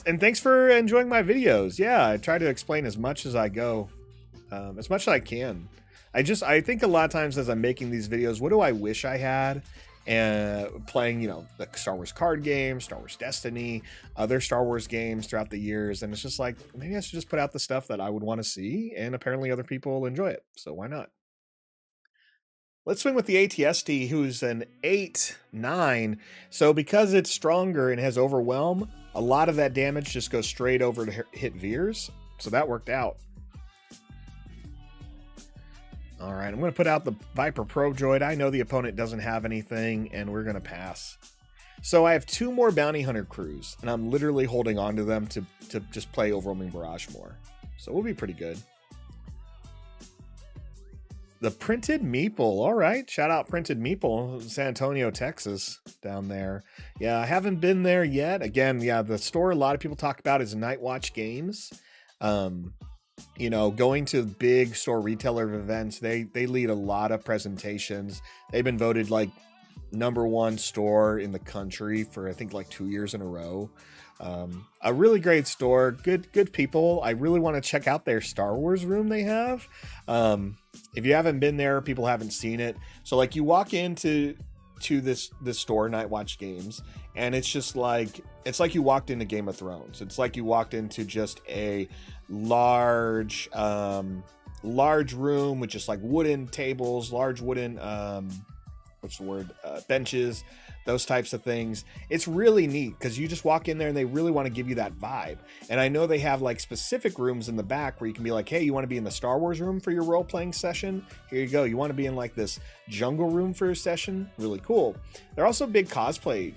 and thanks for enjoying my videos. Yeah, I try to explain as much as I go, as much as I can. I think a lot of times as I'm making these videos, what do I wish I had? And playing, you know, the Star Wars card game, StarWarsDestiny, other Star Wars games throughout the years. And it's just like, maybe I should just put out the stuff that I would want to see. And apparently other people will enjoy it. So why not? Let's swing with the ATST, who's an 8/9. So because it's stronger and has Overwhelm, a lot of that damage just goes straight over to hit Veers. So that worked out. All right, I'm going to put out the Viper Pro Droid. I know the opponent doesn't have anything, and we're going to pass. So I have 2 more Bounty Hunter crews, and I'm literally holding on to them to just play Overwhelming Barrage more. So we'll be pretty good. The Printed Meeple. All right, shout out Printed Meeple, San Antonio, Texas, down there. Yeah, I haven't been there yet. Again, yeah, the store a lot of people talk about is Nightwatch Games. You know, going to big store retailer events, they lead a lot of presentations. They've been voted like #1 store in the country for I think like 2 years in a row. A really great store, good people. I really want to check out their Star Wars room they have. If you haven't been there, people haven't seen it. So like you walk into to this store, Night Watch Games, and it's just like, it's like you walked into Game of Thrones. It's like you walked into just a large room with just like wooden tables, large wooden benches, those types of things. It's really neat because you just walk in there and they really want to give you that vibe. And I know they have like specific rooms in the back where you can be like, hey, you want to be in the Star Wars room for your role-playing session? Here you go. You want to be in like this jungle room for your session? Really cool. They're also a big cosplay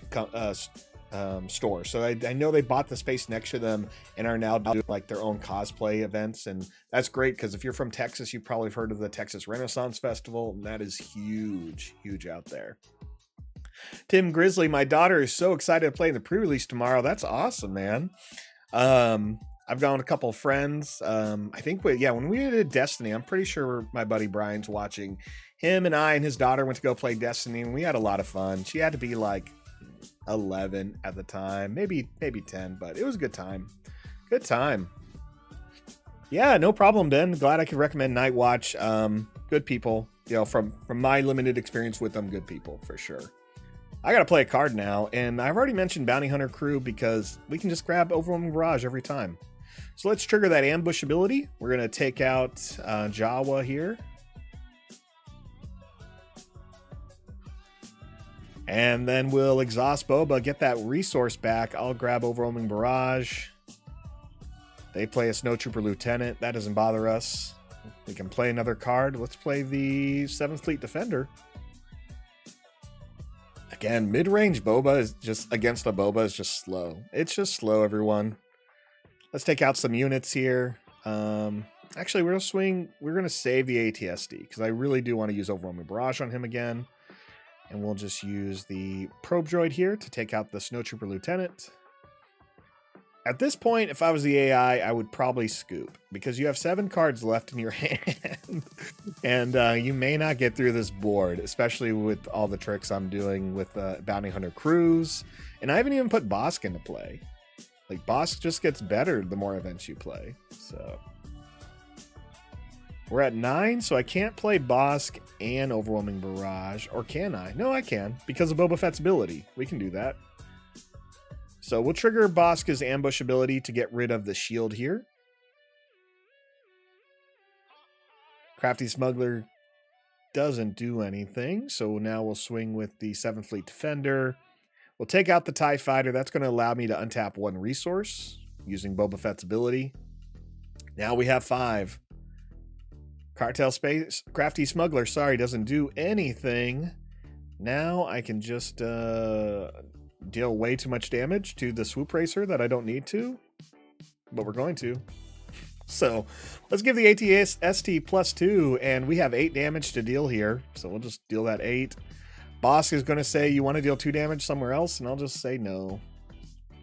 store, so I know they bought the space next to them and are now doing like their own cosplay events, and that's great because if you're from Texas, you've probably heard of the Texas Renaissance Festival, and that is huge out there. Tim Grizzly, my daughter is so excited to play in the pre-release tomorrow. That's awesome, man. I've gone with a couple of friends. I think when we did Destiny, I'm pretty sure my buddy Brian's watching. Him and I and his daughter went to go play Destiny, and we had a lot of fun. She had to be like 11 at the time, maybe 10, but it was a good time. Yeah, no problem, Ben. Glad I could recommend Night Watch. Good people, from my limited experience with them, good people for sure. I gotta play a card now, and I've already mentioned Bounty Hunter Crew because we can just grab Overwhelming Barrage every time. So let's trigger that ambush ability. We're gonna take out Jawa here. And then we'll exhaust Boba, get that resource back. I'll grab Overwhelming Barrage. They play a Snowtrooper Lieutenant. That doesn't bother us. We can play another card. Let's play the 7th Fleet Defender. Again, mid-range Boba is just, against the Boba is just slow. It's just slow, everyone. Let's take out some units here. Actually, we're going to save the ATSD because I really do want to use Overwhelming Barrage on him again. And we'll just use the probe droid here to take out the Snowtrooper Lieutenant. At this point, if I was the AI, I would probably scoop because you have 7 cards left in your hand. And you may not get through this board, especially with all the tricks I'm doing with Bounty Hunter Cruise. And I haven't even put Bosk into play. Like, Bosk just gets better the more events you play. So we're at 9, so I can't play Bosk and Overwhelming Barrage. Or can I? No, I can, because of Boba Fett's ability. We can do that. So we'll trigger Bosk's ambush ability to get rid of the shield here. Crafty Smuggler doesn't do anything, so now we'll swing with the 7th Fleet Defender. We'll take out the TIE Fighter. That's going to allow me to untap 1 resource using Boba Fett's ability. Now we have 5. Cartel Space Crafty Smuggler, sorry, doesn't do anything. Now I can just deal way too much damage to the Swoop Racer that I don't need to, but we're going to. So let's give the ATST +2, and we have 8 damage to deal here. So we'll just deal that 8. Bosk is going to say, you want to deal 2 damage somewhere else? And I'll just say no.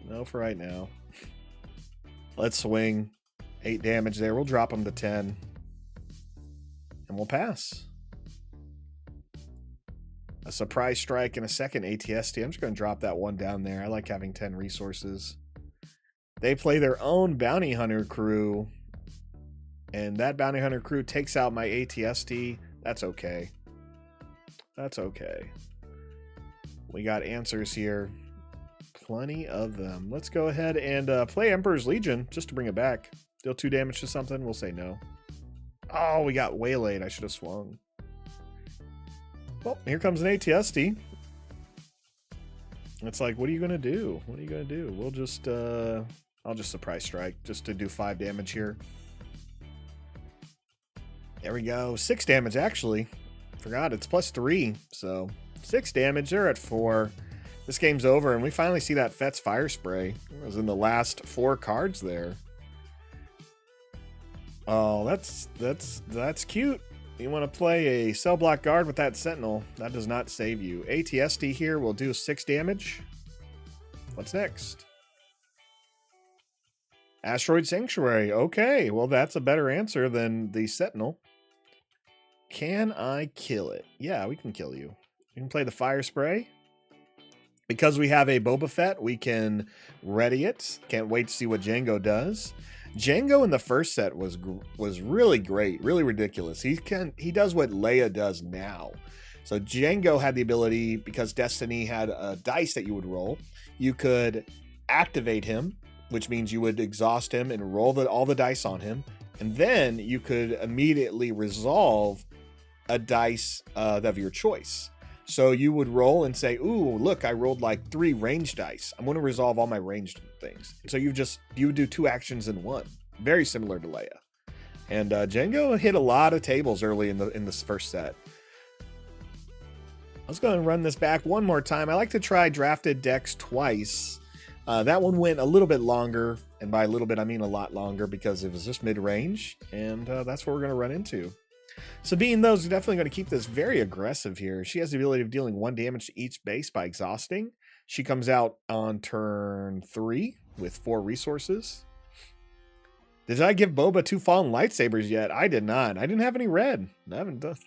No for right now. Let's swing. 8 damage there. We'll drop him to 10. And we'll pass. A surprise strike and a second ATST. I'm just going to drop that 1 down there. I like having 10 resources. They play their own Bounty Hunter Crew. And that Bounty Hunter Crew takes out my ATST. That's okay. That's okay. We got answers here. Plenty of them. Let's go ahead and play Emperor's Legion just to bring it back. Deal 2 damage to something. We'll say no. Oh, we got waylaid. I should have swung. Well, here comes an ATST. It's like, what are you going to do? What are you going to do? We'll just, I'll just surprise strike just to do 5 damage here. There we go. 6 damage, actually. Forgot it's +3. So 6 damage. They're at 4. This game's over, and we finally see that Fett's Fire Spray. It was in the last 4 cards there. Oh, that's cute. You want to play a cell block guard with that Sentinel. That does not save you. ATST here will do 6 damage. What's next? Asteroid Sanctuary. Okay, well, that's a better answer than the Sentinel. Can I kill it? Yeah, we can kill you. We can play the Fire Spray. Because we have a Boba Fett, we can ready it. Can't wait to see what Jango does. Jango in the first set was really great, really ridiculous. He does what Leia does now. So Django had the ability, because Destiny had a dice that you would roll, you could activate him, which means you would exhaust him and roll all the dice on him. And then you could immediately resolve a dice of your choice. So you would roll and say, ooh, look, I rolled like 3 ranged dice. I'm going to resolve all my ranged things. So you would do 2 actions in one. Very similar to Leia. And Django hit a lot of tables early in this first set. Let's go and run this back one more time. I like to try drafted decks twice. That one went a little bit longer, and by a little bit I mean a lot longer, because it was just mid-range, and that's what we're going to run into. Sabine, though, is definitely going to keep this very aggressive here. She has the ability of dealing 1 damage to each base by exhausting. She comes out on turn 3 with 4 resources. Did I give Boba 2 fallen lightsabers yet? I did not. I didn't have any red. I haven't done.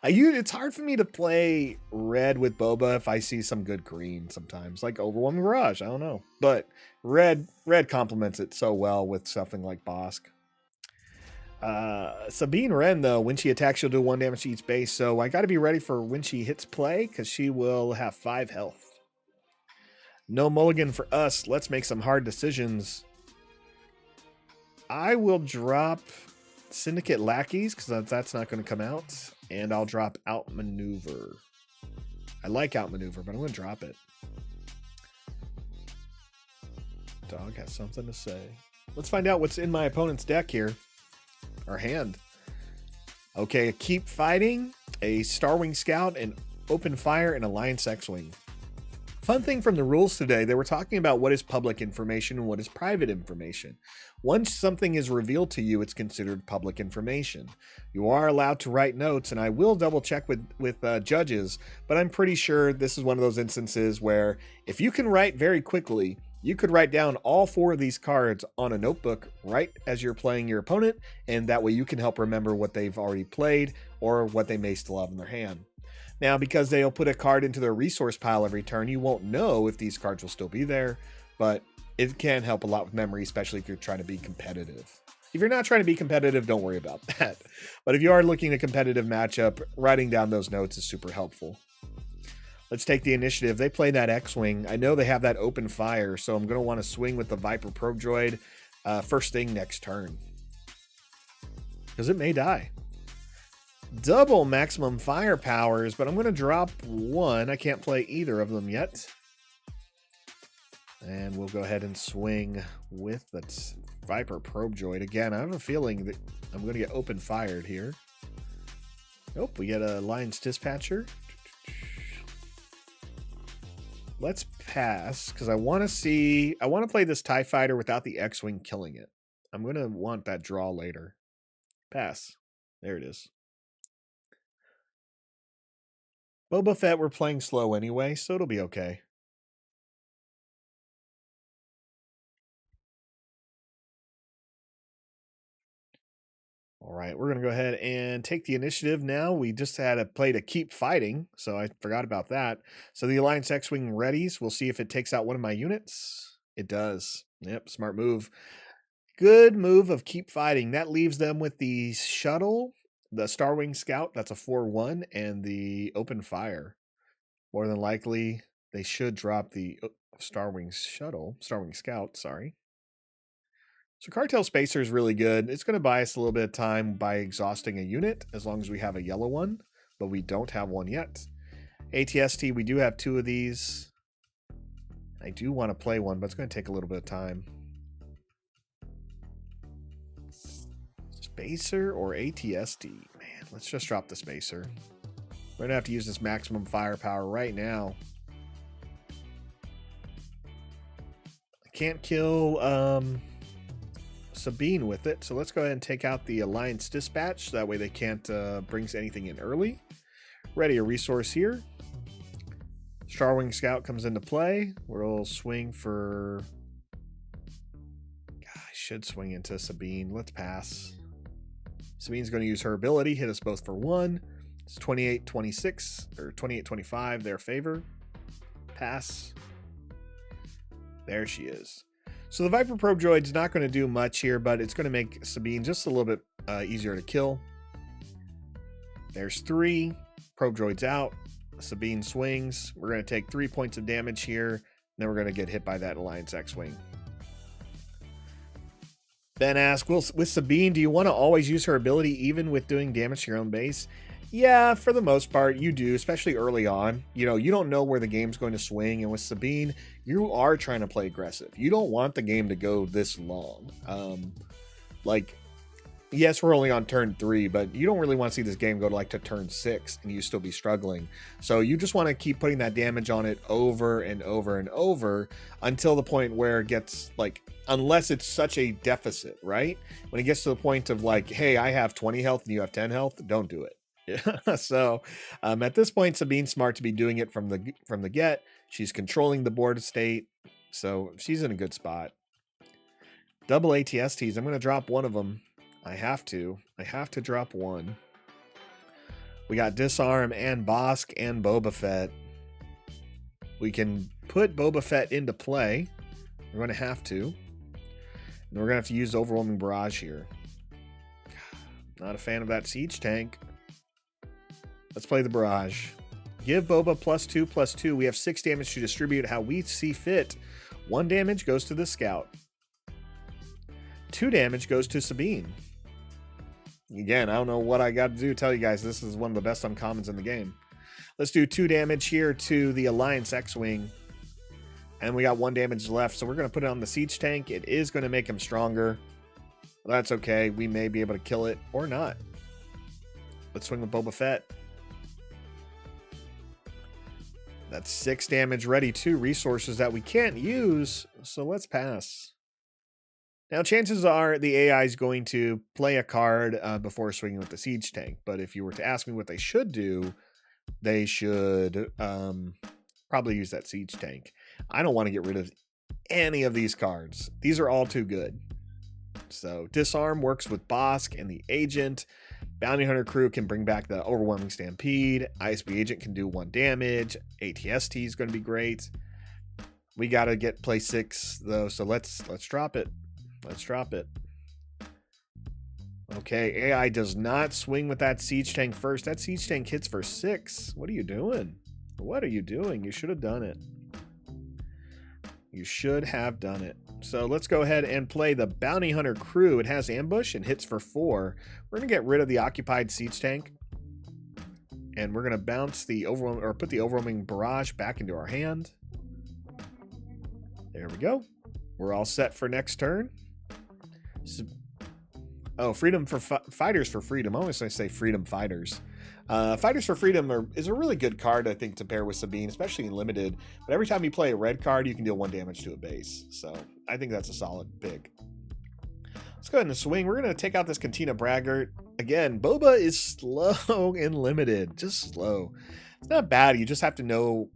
It's hard for me to play red with Boba if I see some good green sometimes, like Overwhelming Mirage. I don't know, but red complements it so well with something like Bosk. Sabine Wren, though, when she attacks, she'll do 1 damage to each base. So I got to be ready for when she hits play, because she will have 5 health. No mulligan for us. Let's make some hard decisions. I will drop Syndicate Lackeys, because that's not going to come out. And I'll drop Outmaneuver. I like Outmaneuver, but I'm going to drop it. Dog has something to say. Let's find out what's in my opponent's deck here. Our hand. Okay, Keep Fighting, a Starwing Scout, and Open Fire, and Alliance X-Wing. Fun thing from the rules today, they were talking about what is public information and what is private information. Once something is revealed to you, it's considered public information. You are allowed to write notes, and I will double check with judges, but I'm pretty sure this is one of those instances where if you can write very quickly, you could write down all 4 of these cards on a notebook right as you're playing your opponent, and that way you can help remember what they've already played or what they may still have in their hand. Now, because they'll put a card into their resource pile every turn, you won't know if these cards will still be there, but it can help a lot with memory, especially if you're trying to be competitive. If you're not trying to be competitive, don't worry about that. But if you are looking at a competitive matchup, writing down those notes is super helpful. Let's take the initiative. They play that X-Wing. I know they have that Open Fire, so I'm going to want to swing with the Viper Probe Droid first thing next turn, because it may die. Double maximum firepowers, but I'm going to drop 1. I can't play either of them yet. And we'll go ahead and swing with the Viper Probe Droid. Again, I have a feeling that I'm going to get Open Fired here. Nope, we get a Alliance Dispatcher. Let's pass, because I want to play this TIE Fighter without the X-Wing killing it. I'm going to want that draw later. Pass. There it is. Boba Fett, we're playing slow anyway, so it'll be okay. All right, we're going to go ahead and take the initiative now. We just had a play to Keep Fighting, so I forgot about that. So the Alliance X-Wing readies. We'll see if it takes out one of my units. It does. Yep, smart move. Good move of Keep Fighting. That leaves them with the shuttle, the Starwing Scout, that's a 4/1, and the Open Fire. More than likely, they should drop the Starwing Scout, sorry. So Cartel Spacer is really good. It's going to buy us a little bit of time by exhausting a unit, as long as we have a yellow one, but we don't have one yet. ATST, we do have 2 of these. I do want to play one, but it's going to take a little bit of time. Spacer or ATST? Man, let's just drop the Spacer. We're going to have to use this maximum firepower right now. I can't kill Sabine with it, so let's go ahead and take out the Alliance Dispatch. That way they can't bring anything in early. Ready a resource here. Starwing Scout comes into play. We'll swing for... God, I should swing into Sabine. Let's pass. Sabine's going to use her ability, hit us both for 1. It's 28-26, or 28-25, their favor. Pass. There she is. So the Viper Probe Droid's not going to do much here, but it's going to make Sabine just a little bit easier to kill. There's 3. Probe droids out. Sabine swings. We're going to take 3 points of damage here. Then we're going to get hit by that Alliance X-Wing. Ben asks, with Sabine, do you want to always use her ability even with doing damage to your own base? Yeah, for the most part, you do, especially early on. You know, you don't know where the game's going to swing. And with Sabine, you are trying to play aggressive. You don't want the game to go this long. Like, yes, we're only on turn 3, but you don't really want to see this game go to turn 6 and you still be struggling. So you just want to keep putting that damage on it over and over and over until the point where it gets unless it's such a deficit, right? When it gets to the point of hey, I have 20 health and you have 10 health, don't do it. Yeah. So at this point, Sabine's smart to be doing it from the get. She's controlling the board state, so she's in a good spot. Double ATSTs. I'm going to drop one of them. I have to drop one. We got Disarm and Bosk and Boba Fett. We can put Boba Fett into play. We're going to have to. And we're going to have to use Overwhelming Barrage here. Not a fan of that siege tank. Let's play the Barrage. Give Boba +2/+2. We have 6 damage to distribute how we see fit. 1 damage goes to the Scout. 2 damage goes to Sabine. Again, I don't know what I got to do to tell you guys. This is one of the best uncommons in the game. Let's do 2 damage here to the Alliance X-Wing. And we got 1 damage left, so we're going to put it on the siege tank. It is going to make him stronger. Well, that's okay. We may be able to kill it or not. Let's swing with Boba Fett. That's 6 damage ready, 2 resources that we can't use, so let's pass. Now, chances are the AI is going to play a card before swinging with the siege tank, but if you were to ask me what they should do, they should probably use that siege tank. I don't want to get rid of any of these cards. These are all too good. So Disarm works with Bosk and the Agent. Bounty Hunter Crew can bring back the Overwhelming Stampede. ISB Agent can do 1 damage. ATST is going to be great. We got to get play 6 though, so let's drop it. Let's drop it. Okay, AI does not swing with that siege tank first. That siege tank hits for 6. What are you doing? What are you doing? You should have done it. You should have done it. So let's go ahead and play the Bounty Hunter Crew. It has ambush and hits for 4. We're going to get rid of the occupied siege tank. And we're going to bounce the put the Overwhelming Barrage back into our hand. There we go. We're all set for next turn. Oh, Freedom for Fighters for Freedom. I always say Freedom Fighters. Fighters for Freedom is a really good card, I think, to pair with Sabine, especially in Limited. But every time you play a red card, you can deal 1 damage to a base. So I think that's a solid pick. Let's go ahead and swing. We're going to take out this Cantina Braggart. Again, Boba is slow in Limited. Just slow. It's not bad. You just have to know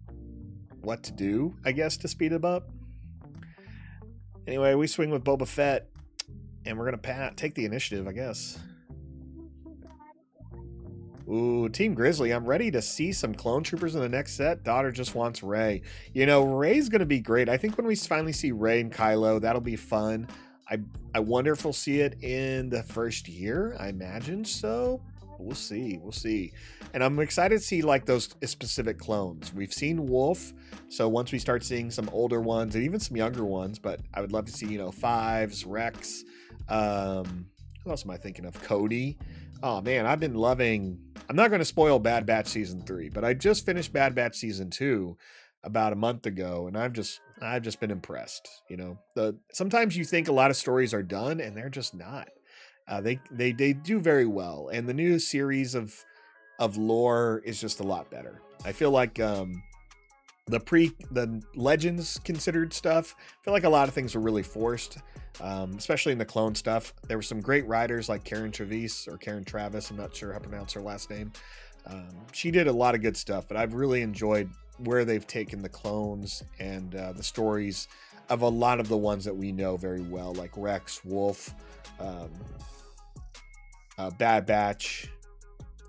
what to do, I guess, to speed him up. Anyway, we swing with Boba Fett. And we're going to take the initiative, I guess. Ooh, Team Grizzly. I'm ready to see some clone troopers in the next set. Daughter just wants Rey. You know, Rey's going to be great. I think when we finally see Rey and Kylo, that'll be fun. I wonder if we'll see it in the first year. I imagine so. We'll see. We'll see. And I'm excited to see those specific clones. We've seen Wolf. So once we start seeing some older ones and even some younger ones, but I would love to see, Fives, Rex. Who else am I thinking of? Cody. Oh man, I've been loving. I'm not going to spoil Bad Batch season 3, but I just finished Bad Batch season 2 about a month ago, and I've just been impressed. Sometimes you think a lot of stories are done, and they're just not. They do very well, and the new series of lore is just a lot better. I feel like the Legends considered stuff, I feel like a lot of things were really forced, especially in the clone stuff. There were some great writers like Karen Travis, I'm not sure how to pronounce her last name. She did a lot of good stuff, but I've really enjoyed where they've taken the clones and the stories of a lot of the ones that we know very well, like Rex, Wolf, Bad Batch,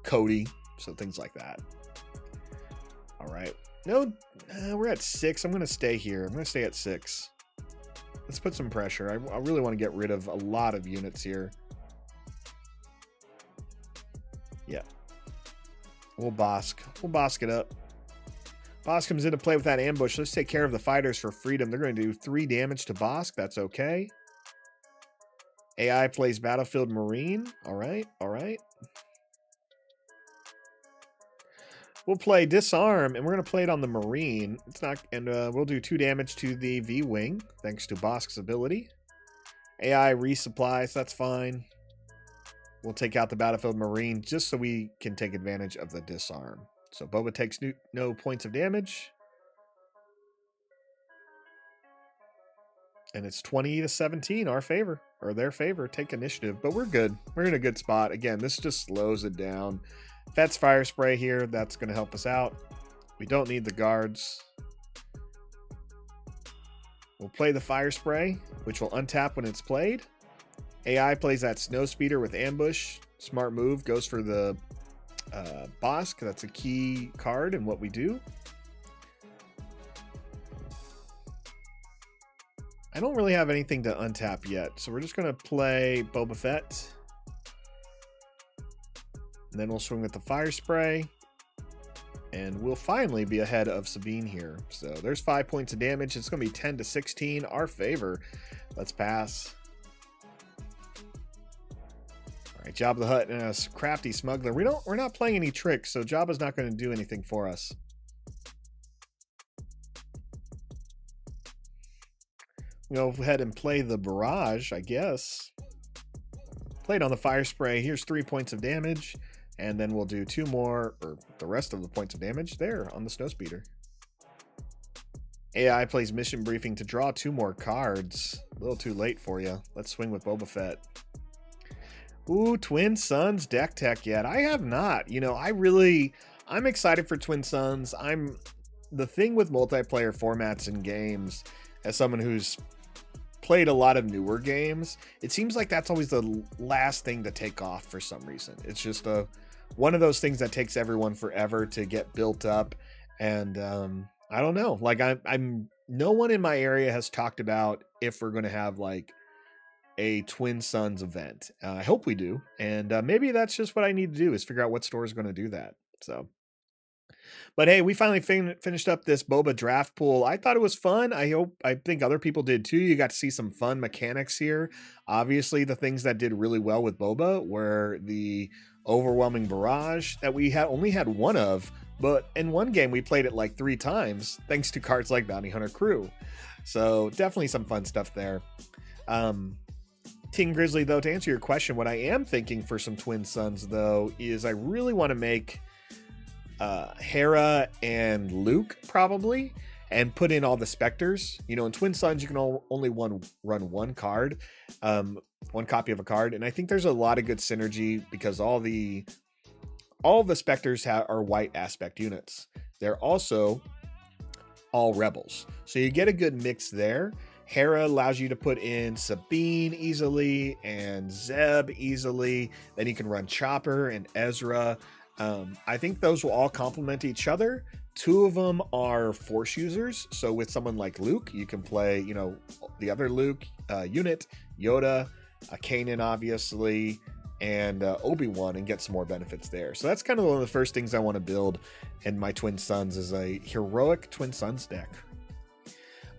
Cody, so things like that. All right. No, we're at 6. I'm going to stay here. I'm going to stay at 6. Let's put some pressure. I really want to get rid of a lot of units here. Yeah. We'll Bosk. We'll Bosk it up. Bosk comes into play with that ambush. Let's take care of the fighters for freedom. They're going to do 3 damage to Bosk. That's okay. AI plays Battlefield Marine. All right. All right. We'll play Disarm, and we're going to play it on the Marine. It's not, and we'll do 2 damage to the V-Wing, thanks to Bosk's ability. AI resupplies, that's fine. We'll take out the Battlefield Marine just so we can take advantage of the Disarm. So Boba takes no points of damage. And it's 20-17, our favor, or their favor. Take initiative, but we're good. We're in a good spot. Again, this just slows it down. Fett's Fire Spray here, that's going to help us out. We don't need the guards. We'll play the Fire Spray, which will untap when it's played. AI plays that Snow Speeder with Ambush. Smart move, goes for the Bosk. That's a key card in what we do. I don't really have anything to untap yet, so we're just going to play Boba Fett. And then we'll swing with the Fire Spray. And we'll finally be ahead of Sabine here. So there's 5 points of damage. It's going to be 10-16, our favor. Let's pass. All right, Jabba the Hutt and a crafty smuggler. We're not playing any tricks, so Jabba's not going to do anything for us. Go ahead and play the barrage, I guess. Played on the Fire Spray. Here's 3 points of damage. And then we'll do 2 more, or the rest of the points of damage there on the Snowspeeder. AI plays Mission Briefing to draw 2 more cards. A little too late for you. Let's swing with Boba Fett. Ooh, Twin Suns deck tech yet. I have not. You know, I'm excited for Twin Suns. The thing with multiplayer formats and games, as someone who's played a lot of newer games, it seems like that's always the last thing to take off for some reason. It's just one of those things that takes everyone forever to get built up. And I don't know, like I'm no one in my area has talked about if we're going to have like a Twin Suns event. I hope we do. And maybe that's just what I need to do, is figure out what store is going to do that. So, but hey, we finally finished up this Boba draft pool. I thought it was fun. I think other people did too. You got to see some fun mechanics here. Obviously, the things that did really well with Boba were the overwhelming barrage that we only had 1 of, but in one game we played it like 3 times thanks to cards like Bounty Hunter Crew. So definitely some fun stuff there. Team Grizzly, though, to answer your question, what I am thinking for some Twin Suns though is I really want to make Hera and Luke probably, and put in all the Spectres. You know, in Twin Suns you can only run 1 card, 1 copy of a card, and I think there's a lot of good synergy because all the Spectres are white aspect units. They're also all rebels, so you get a good mix there. Hera allows you to put in Sabine easily and Zeb easily. Then you can run Chopper and Ezra. I think those will all complement each other. 2 of them are Force users. So with someone like Luke, you can play, you know, the other Luke unit, Yoda, Kanan, obviously, and Obi-Wan, and get some more benefits there. So that's kind of one of the first things I want to build in my Twin Suns, is a heroic Twin Suns deck.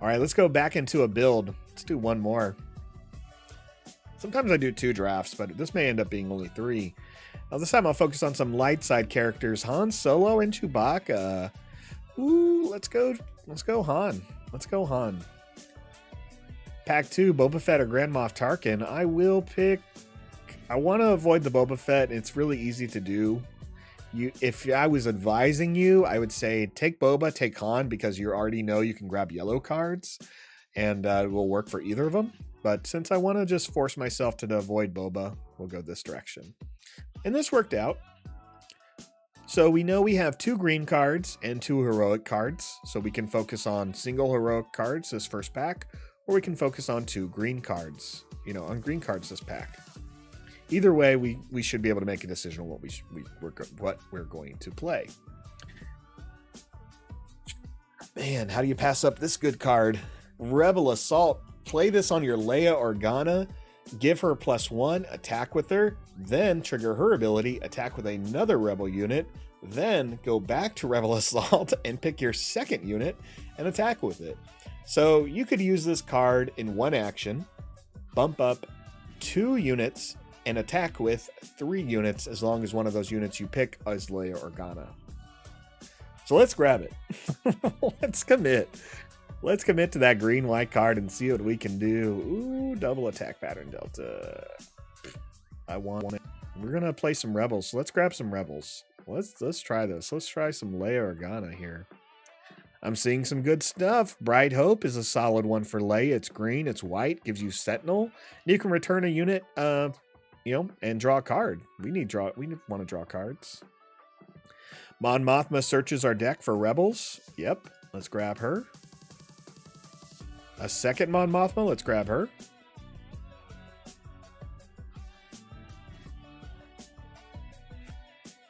All right, let's go back into a build. Let's do 1 more. Sometimes I do 2 drafts, but this may end up being only 3. Now this time I'll focus on some light side characters, Han Solo and Chewbacca. Ooh, let's go Han. Let's go Han. Pack 2, Boba Fett or Grand Moff Tarkin. I want to avoid the Boba Fett. It's really easy to do. If I was advising you, I would say take Boba, take Han, because you already know you can grab yellow cards, and it will work for either of them. But since I want to just force myself to avoid Boba, we'll go this direction. And this worked out. So we know we have 2 green cards and 2 heroic cards. So we can focus on single heroic cards this first pack, or we can focus on 2 green cards, you know, on green cards this pack. Either way, we should be able to make a decision on what we're going to play. Man, how do you pass up this good card? Rebel Assault. Play this on your Leia Organa. Give her +1, attack with her, then trigger her ability, attack with another rebel unit, Then go back to Rebel Assault and pick your second unit and attack with it. So you could use this card in one action, bump up 2 units, and attack with 3 units as long as one of those units you pick is Leia Organa. So let's grab it. Let's commit. Let's commit to that green-white card and see what we can do. Ooh, double attack pattern delta. I want it. We're going to play some Rebels, so let's grab some Rebels. Let's try this. Let's try some Leia Organa here. I'm seeing some good stuff. Bright Hope is a solid one for Leia. It's green, it's white, gives you Sentinel. You can return a unit, and draw a card. We want to draw cards. Mon Mothma searches our deck for Rebels. Yep, let's grab her. A second Mon Mothma, let's grab her.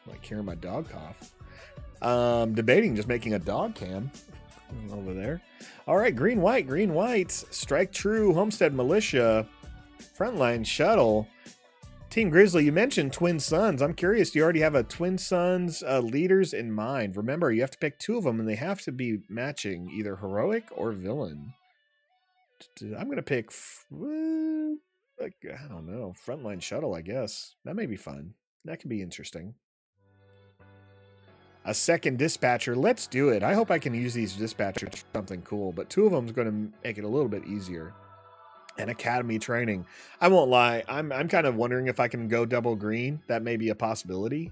Like hearing my dog cough. Debating just making a dog cam over there. All right, green white, strike true, Homestead Militia, Frontline Shuttle, Team Grizzly. You mentioned Twin Suns. I'm curious, do you already have a Twin Suns leaders in mind? Remember, you have to pick 2 of them, and they have to be matching, either heroic or villain. I'm gonna pick, I don't know, Frontline Shuttle. I guess that may be fun. That could be interesting. A second dispatcher. Let's do it. I hope I can use these dispatchers for something cool, but 2 of them is going to make it a little bit easier. And Academy training. I won't lie. I'm kind of wondering if I can go double green. That may be a possibility.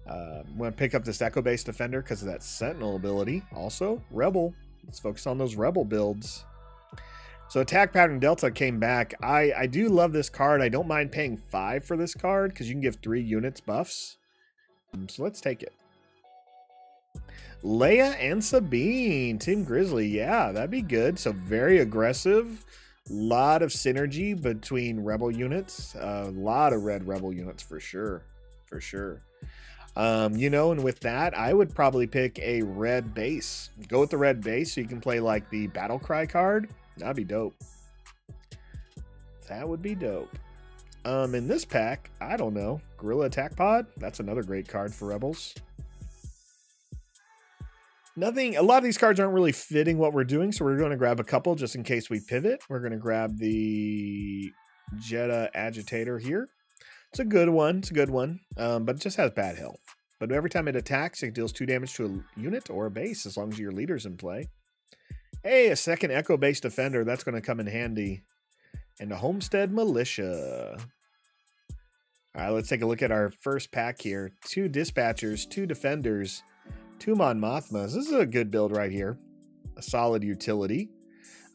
I'm going to pick up this Echo-based Defender because of that Sentinel ability. Also, Rebel. Let's focus on those Rebel builds. So attack pattern delta came back. I do love this card. I don't mind paying 5 for this card because you can give 3 units buffs. So let's take it. Leia and Sabine, Team Grizzly. Yeah, that'd be good. So very aggressive. Lot of synergy between Rebel units. A lot of red Rebel units for sure. For sure. And with that, I would probably pick a red base. Go with the red base so you can play like the Battle Cry card. That'd be dope. That would be dope. In this pack, I don't know. Guerrilla Attack Pod. That's another great card for Rebels. A lot of these cards aren't really fitting what we're doing, so we're going to grab a couple just in case we pivot. We're going to grab the Jedha Agitator here. It's a good one. But it just has bad health. But every time it attacks, it deals 2 damage to a unit or a base as long as your leader's in play. Hey, a second Echo-based Defender. That's going to come in handy. And a Homestead Militia. All right, let's take a look at our first pack here. 2 Dispatchers, 2 Defenders, 2 Mon Mothmas. This is a good build right here. A solid utility.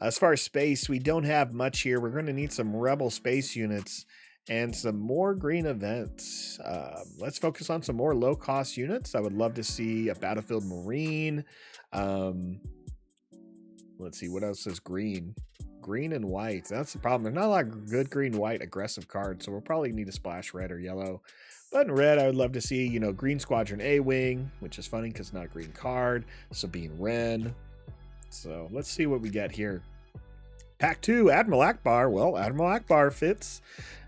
As far as space, we don't have much here. We're going to need some Rebel space units and some more green events. Let's focus on some more low-cost units. I would love to see a Battlefield Marine. Let's see, what else is green? Green and white. That's the problem. There's not a lot of good green-white aggressive cards, so we'll probably need to splash red or yellow. But in red, I would love to see, Green Squadron A-Wing, which is funny because it's not a green card. Sabine Wren. So let's see what we get here. Pack 2, Admiral Akbar. Well, Admiral Akbar fits.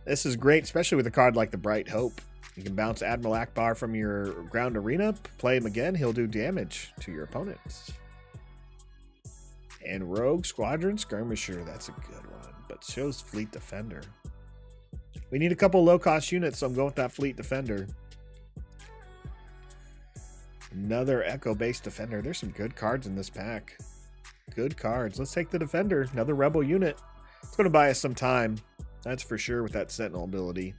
This is great, especially with a card like the Bright Hope. You can bounce Admiral Akbar from your ground arena, play him again, he'll do damage to your opponents. And Rogue Squadron Skirmisher, that's a good one, but shows Fleet Defender. We need a couple low-cost units, so I'm going with that Fleet Defender. Another Echo-based Defender. There's some good cards in this pack. Good cards. Let's take the Defender. Another Rebel unit. It's going to buy us some time. That's for sure with that Sentinel ability.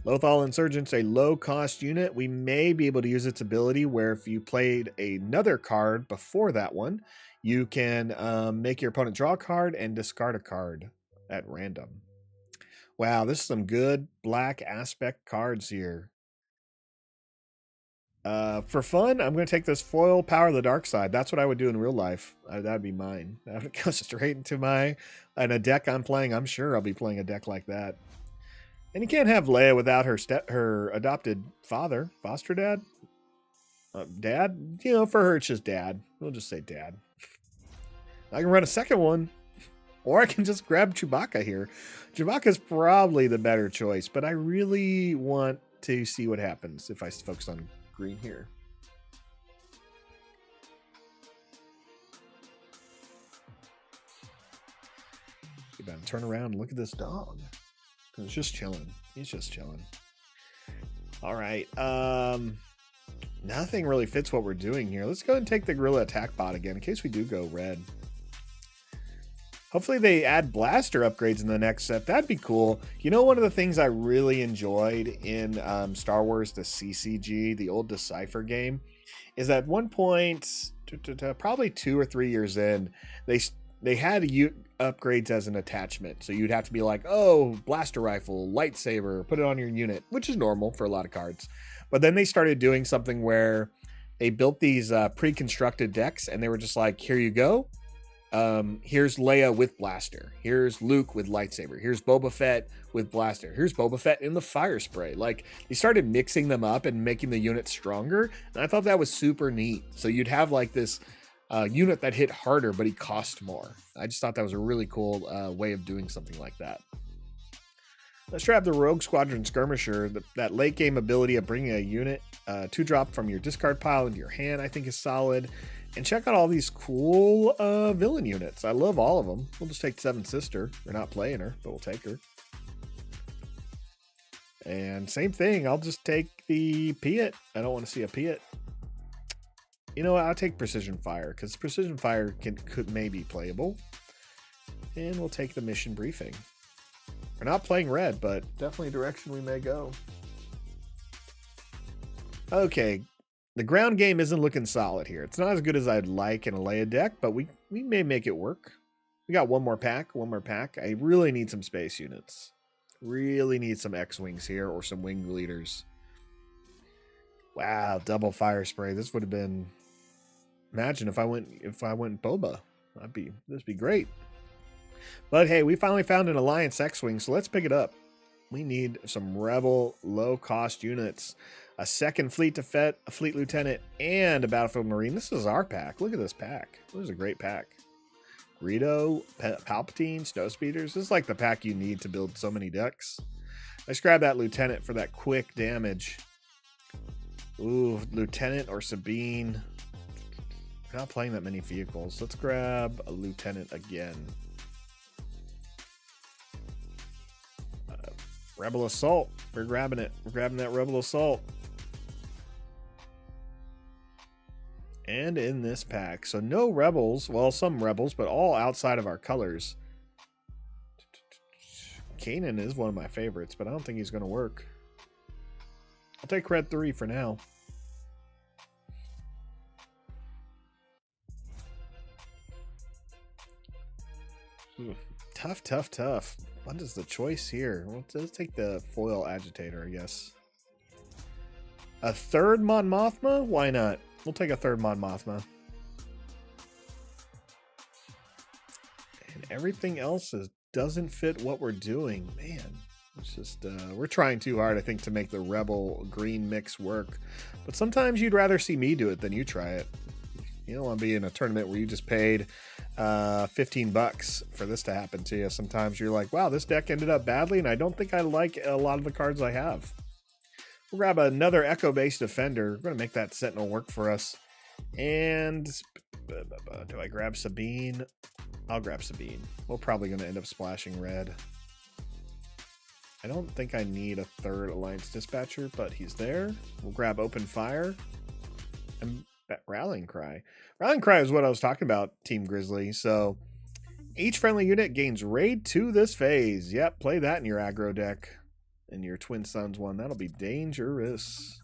Lothal Insurgent's a low-cost unit. We may be able to use its ability where if you played another card before that one, you can make your opponent draw a card and discard a card at random. Wow, this is some good black aspect cards here. For fun, I'm going to take this foil Power of the Dark Side. That's what I would do in real life. That'd be mine. That would go straight into a deck I'm playing. I'm sure I'll be playing a deck like that. And you can't have Leia without her adopted father, foster dad, dad. For her it's just dad. We'll just say dad. I can run a second one, or I can just grab Chewbacca here. Chewbacca's probably the better choice, but I really want to see what happens if I focus on green here. You better turn around and look at this dog. It's just chilling. He's just chilling. All right. Nothing really fits what we're doing here. Let's go ahead and take the Gorilla Attack Bot again in case we do go red. Hopefully they add blaster upgrades in the next set. That'd be cool. You know, one of the things I really enjoyed in Star Wars, the CCG, the old Decipher game, is at one point, probably 2 or 3 years in, they had upgrades as an attachment. So you'd have to be like, oh, blaster rifle, lightsaber, put it on your unit, which is normal for a lot of cards. But then they started doing something where they built these pre-constructed decks, and they were just like, here you go. Here's Leia with blaster. Here's Luke with lightsaber. Here's Boba Fett with blaster. Here's Boba Fett in the fire spray. Like, they started mixing them up and making the unit stronger. And I thought that was super neat. So you'd have like this unit that hit harder, but he cost more. I just thought that was a really cool way of doing something like that. Let's grab the Rogue Squadron Skirmisher. That late game ability of bringing a unit 2-drop from your discard pile into your hand, I think is solid. And check out all these cool villain units. I love all of them. We'll just take Seven Sister. We're not playing her, but we'll take her. And same thing. I'll just take the Piet. I don't want to see a Piet. You know what? I'll take Precision Fire because Precision Fire could maybe playable. And we'll take the Mission Briefing. We're not playing red, but definitely a direction we may go. Okay. The ground game isn't looking solid here. It's not as good as I'd like in a Leia deck, but we may make it work. We got one more pack. I really need some space units. Really need some X-Wings here or some wing leaders. Wow, double fire spray. This would have been... Imagine if I went Boba. This would be great. But hey, we finally found an Alliance X-Wing, so let's pick it up. We need some Rebel low-cost units. A second fleet a fleet lieutenant, and a battlefield marine. This is our pack. Look at this pack. This is a great pack. Greedo, Palpatine, Snowspeeders. This is like the pack you need to build so many decks. Let's grab that lieutenant for that quick damage. Ooh, lieutenant or Sabine. We're not playing that many vehicles. Let's grab a lieutenant again. Rebel Assault. We're grabbing it. We're grabbing that Rebel Assault. And in this pack. So no Rebels. Well, some Rebels, but all outside of our colors. Kanan is one of my favorites, but I don't think he's going to work. I'll take Red 3 for now. Tough. What is the choice here? Let's take the foil agitator, I guess. A third Mon Mothma? Why not? We'll take a third Mon Mothma. And everything else doesn't fit what we're doing. Man, it's just, we're trying too hard, I think, to make the Rebel green mix work. But sometimes you'd rather see me do it than you try it. You don't want to be in a tournament where you just paid $15 for this to happen to you. Sometimes you're like, wow, this deck ended up badly, and I don't think I like a lot of the cards I have. We'll grab another Echo-based Defender. We're going to make that Sentinel work for us. And do I grab Sabine? I'll grab Sabine. We're probably going to end up splashing red. I don't think I need a third Alliance Dispatcher, but he's there. We'll grab Open Fire. And Rallying Cry. Rallying Cry is what I was talking about, Team Grizzly. So each friendly unit gains raid to this phase. Yep, play that in your aggro deck. And your Twin Suns one. That'll be dangerous.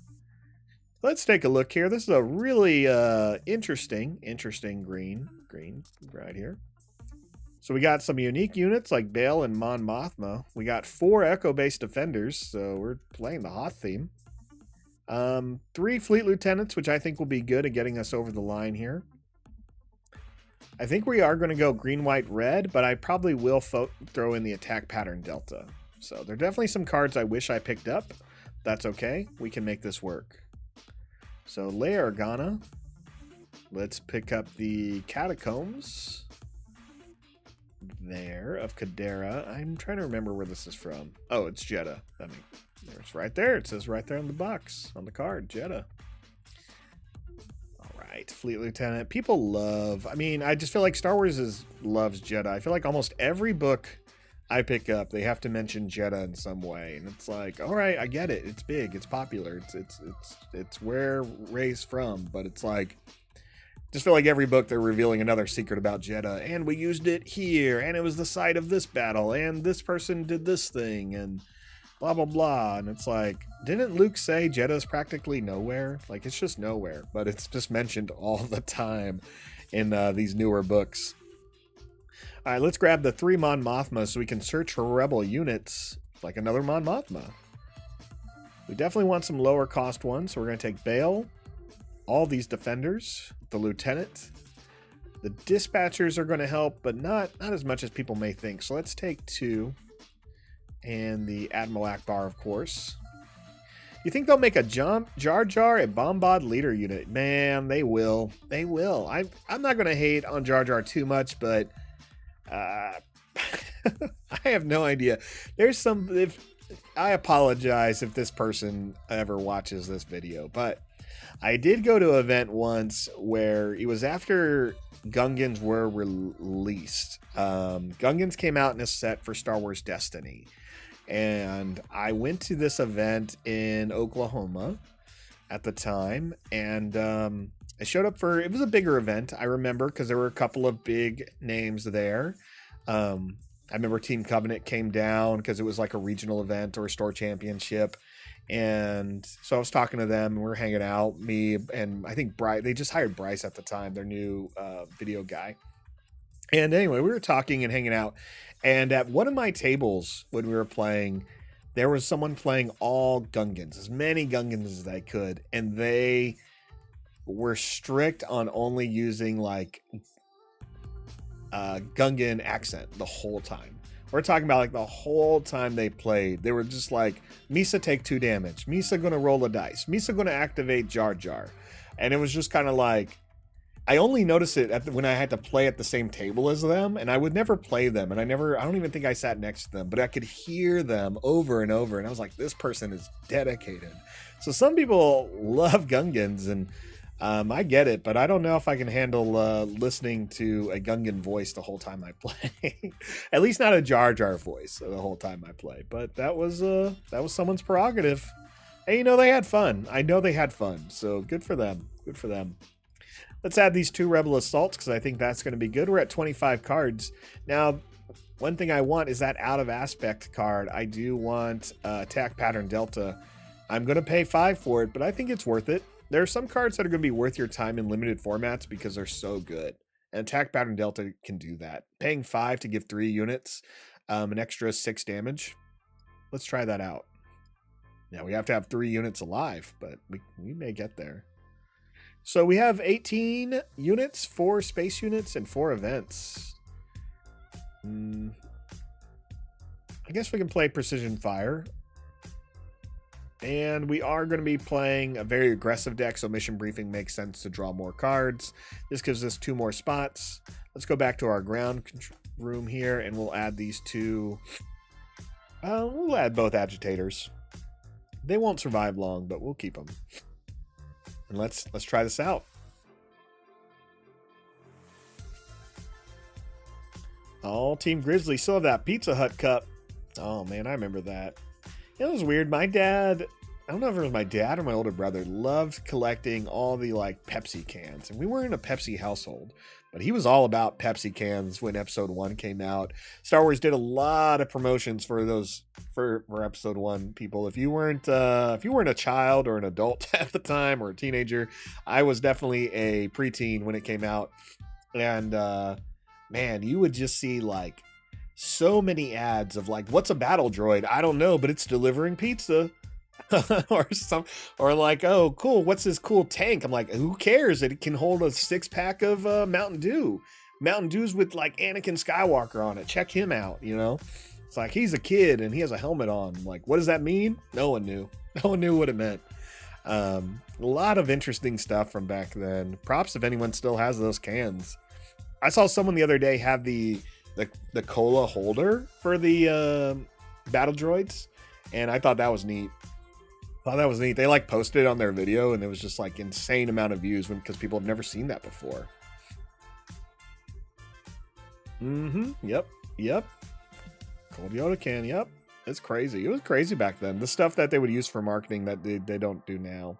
Let's take a look here. This is a really interesting green right here. So we got some unique units like Bail and Mon Mothma. We got 4 Echo-based Defenders, so we're playing the Hoth theme. 3 Fleet Lieutenants, which I think will be good at getting us over the line here. I think we are going to go green, white, red, but I probably will throw in the attack pattern Delta. So there are definitely some cards I wish I picked up. That's okay. We can make this work. So Leia Organa. Let's pick up the Catacombs. there of Kadera. I'm trying to remember where this is from. Oh, it's Jeddah. I mean, it's right there. It says right there on the box, on the card, Jeddah. All right, Fleet Lieutenant. People love, I mean, I just feel like Star Wars loves Jeddah. I feel like almost every book I pick up, they have to mention Jeddah in some way, and it's like, all right, I get it. It's big, it's popular, it's where Rey's from, but it's like, just feel like every book they're revealing another secret about Jeddah, and we used it here, and it was the site of this battle, and this person did this thing, and blah blah blah. And it's like, didn't Luke say Jeddah's practically nowhere? Like, it's just nowhere, but it's just mentioned all the time in these newer books. All right, let's grab the 3 Mon Mothma so we can search for rebel units like another Mon Mothma. We definitely want some lower cost ones, so we're going to take Bail, all these defenders, the lieutenant. The dispatchers are going to help, but not as much as people may think. So let's take 2, and the Admiral Akbar, of course. You think they'll make a Jar Jar a Bombad leader unit? Man, they will. They will. I'm not going to hate on Jar Jar too much, but I have no idea. There's some. I apologize if this person ever watches this video, but I did go to an event once where it was after Gungans were released. Gungans came out in a set for Star Wars Destiny, and I went to this event in Oklahoma at the time, and I showed up for, it was a bigger event, I remember, because there were a couple of big names there. I remember Team Covenant came down because it was like a regional event or a store championship. And so I was talking to them, and we were hanging out, me and I think Bryce, they just hired Bryce at the time, their new video guy. And anyway, we were talking and hanging out. And at one of my tables when we were playing, there was someone playing all Gungans, as many Gungans as they could. And they were strict on only using like Gungan accent the whole time. We're talking about like the whole time they played, they were just like, Misa take 2 damage. Misa gonna roll a dice. Misa gonna activate Jar Jar. And it was just kind of like, I only noticed it when I had to play at the same table as them, and I would never play them. And I don't even think I sat next to them, but I could hear them over and over. And I was like, this person is dedicated. So some people love Gungans, and I get it, but I don't know if I can handle listening to a Gungan voice the whole time I play. At least not a Jar Jar voice the whole time I play. But that was someone's prerogative. And you know, they had fun. I know they had fun. So good for them. Good for them. Let's add these 2 Rebel Assaults because I think that's going to be good. We're at 25 cards. Now, one thing I want is that Out of Aspect card. I do want Attack Pattern Delta. I'm going to pay 5 for it, but I think it's worth it. There are some cards that are going to be worth your time in limited formats because they're so good. And Attack Pattern Delta can do that. Paying 5 to give 3 units, an extra 6 damage. Let's try that out. Now, we have to have 3 units alive, but we may get there. So we have 18 units, 4 space units, and 4 events. I guess we can play Precision Fire. And we are going to be playing a very aggressive deck, so Mission Briefing makes sense to draw more cards. This gives us 2 more spots. Let's go back to our ground room here, and we'll add these 2. We'll add both agitators. They won't survive long, but we'll keep them. And let's try this out. Oh, Team Grizzly still have that Pizza Hut cup. Oh man, I remember that. It was weird. My dad, I don't know if it was my dad or my older brother, loved collecting all the like Pepsi cans. And we weren't in a Pepsi household, but he was all about Pepsi cans when episode 1 came out. Star Wars did a lot of promotions for those for episode 1, people. If you weren't a child or an adult at the time or a teenager, I was definitely a preteen when it came out. And man, you would just see like so many ads of like, what's a battle droid? I don't know, but it's delivering pizza. or like, oh cool, what's this cool tank? I'm like, who cares? It can hold a 6-pack of Mountain Dews with like Anakin Skywalker on it. Check him out, you know. It's like, he's a kid and he has a helmet on. I'm like, what does that mean? No one knew what it meant. A lot of interesting stuff from back then. Props if anyone still has those cans. I saw someone the other day have the the cola holder for the battle droids, and I thought that was neat. They like posted it on their video, and it was just like insane amount of views because people have never seen that before. Yep. Cold Yoda can. Yep. It's crazy. It was crazy back then. The stuff that they would use for marketing that they don't do now.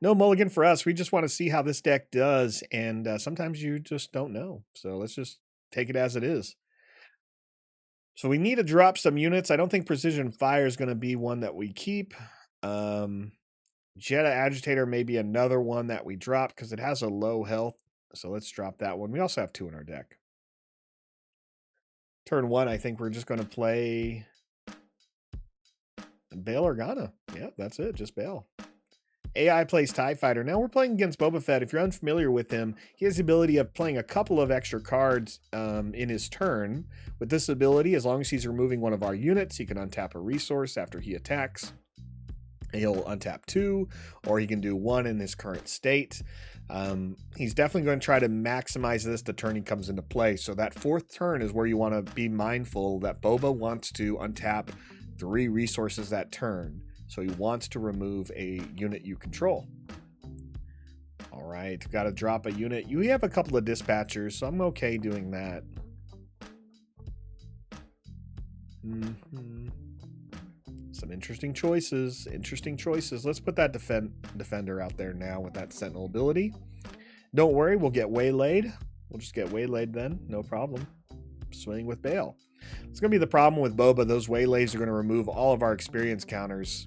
No mulligan for us. We just want to see how this deck does, and sometimes you just don't know. So let's just take it as it is. So we need to drop some units. I don't think Precision Fire is going to be one that we keep. Jedi Agitator may be another one that we drop because it has a low health. So let's drop that one. We also have 2 in our deck. Turn 1, I think we're just going to play Leia Organa. Yeah, that's it. Just Bail. AI plays TIE Fighter. Now we're playing against Boba Fett. If you're unfamiliar with him, he has the ability of playing a couple of extra cards in his turn. With this ability, as long as he's removing one of our units, he can untap a resource after he attacks. He'll untap 2, or he can do 1 in his current state. He's definitely going to try to maximize this the turn he comes into play. So that 4th turn is where you want to be mindful that Boba wants to untap 3 resources that turn. So he wants to remove a unit you control. All right, got to drop a unit. We have a couple of dispatchers, so I'm okay doing that. Some interesting choices. Let's put that defender out there now with that sentinel ability. Don't worry, we'll get waylaid. We'll just get waylaid then, no problem. Swing with Bail. It's going to be the problem with Boba. Those waylays are going to remove all of our experience counters.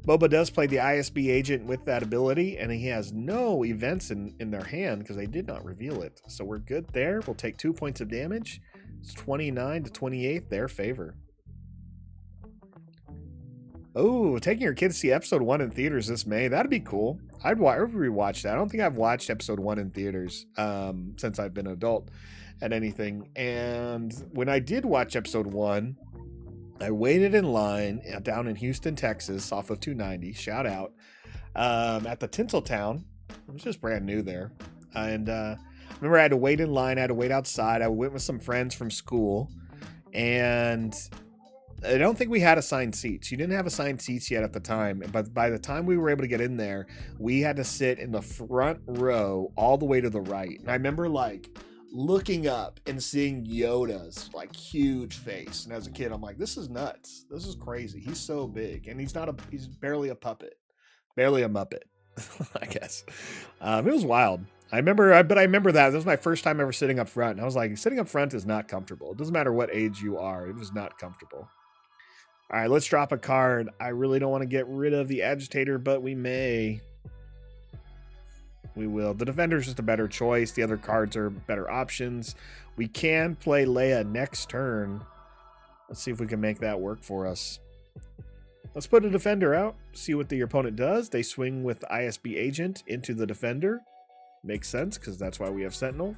Boba does play the ISB agent with that ability, and he has no events in their hand because they did not reveal it. So we're good there. We'll take 2 points of damage. It's 29 to 28, their favor. Oh, taking your kids to see episode 1 in theaters this May. That'd be cool. I'd rewatch that. I don't think I've watched episode 1 in theaters since I've been an adult at anything. And when I did watch episode 1, I waited in line down in Houston, Texas, off of 290. Shout out. At the Tinseltown. It was just brand new there. And I remember I had to wait in line. I had to wait outside. I went with some friends from school. And I don't think we had assigned seats. You didn't have assigned seats yet at the time. But by the time we were able to get in there, we had to sit in the front row all the way to the right. And I remember like looking up and seeing Yoda's like huge face. And as a kid, I'm like, this is nuts. This is crazy. He's so big. And he's barely a puppet. Barely a Muppet, I guess. It was wild. I remember that. This was my first time ever sitting up front. And I was like, sitting up front is not comfortable. It doesn't matter what age you are. It is not comfortable. All right, let's drop a card. I really don't want to get rid of the agitator, but we may. We will. The defender is just a better choice. The other cards are better options. We can play Leia next turn. Let's see if we can make that work for us. Let's put a defender out. See what the opponent does. They swing with the ISB agent into the defender. Makes sense because that's why we have Sentinel.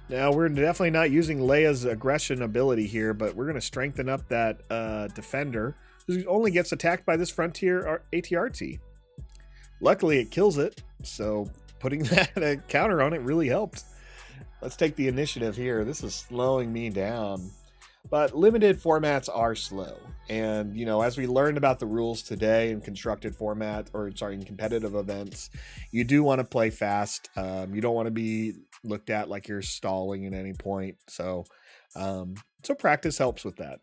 Now, we're definitely not using Leia's aggression ability here, but we're going to strengthen up that defender, who only gets attacked by this Frontier ATRT. Luckily, it kills it, so putting that counter on it really helped. Let's take the initiative here. This is slowing me down. But limited formats are slow. And, as we learned about the rules today in constructed format, in competitive events, you do want to play fast. You don't want to be looked at like you're stalling at any point. So practice helps with that.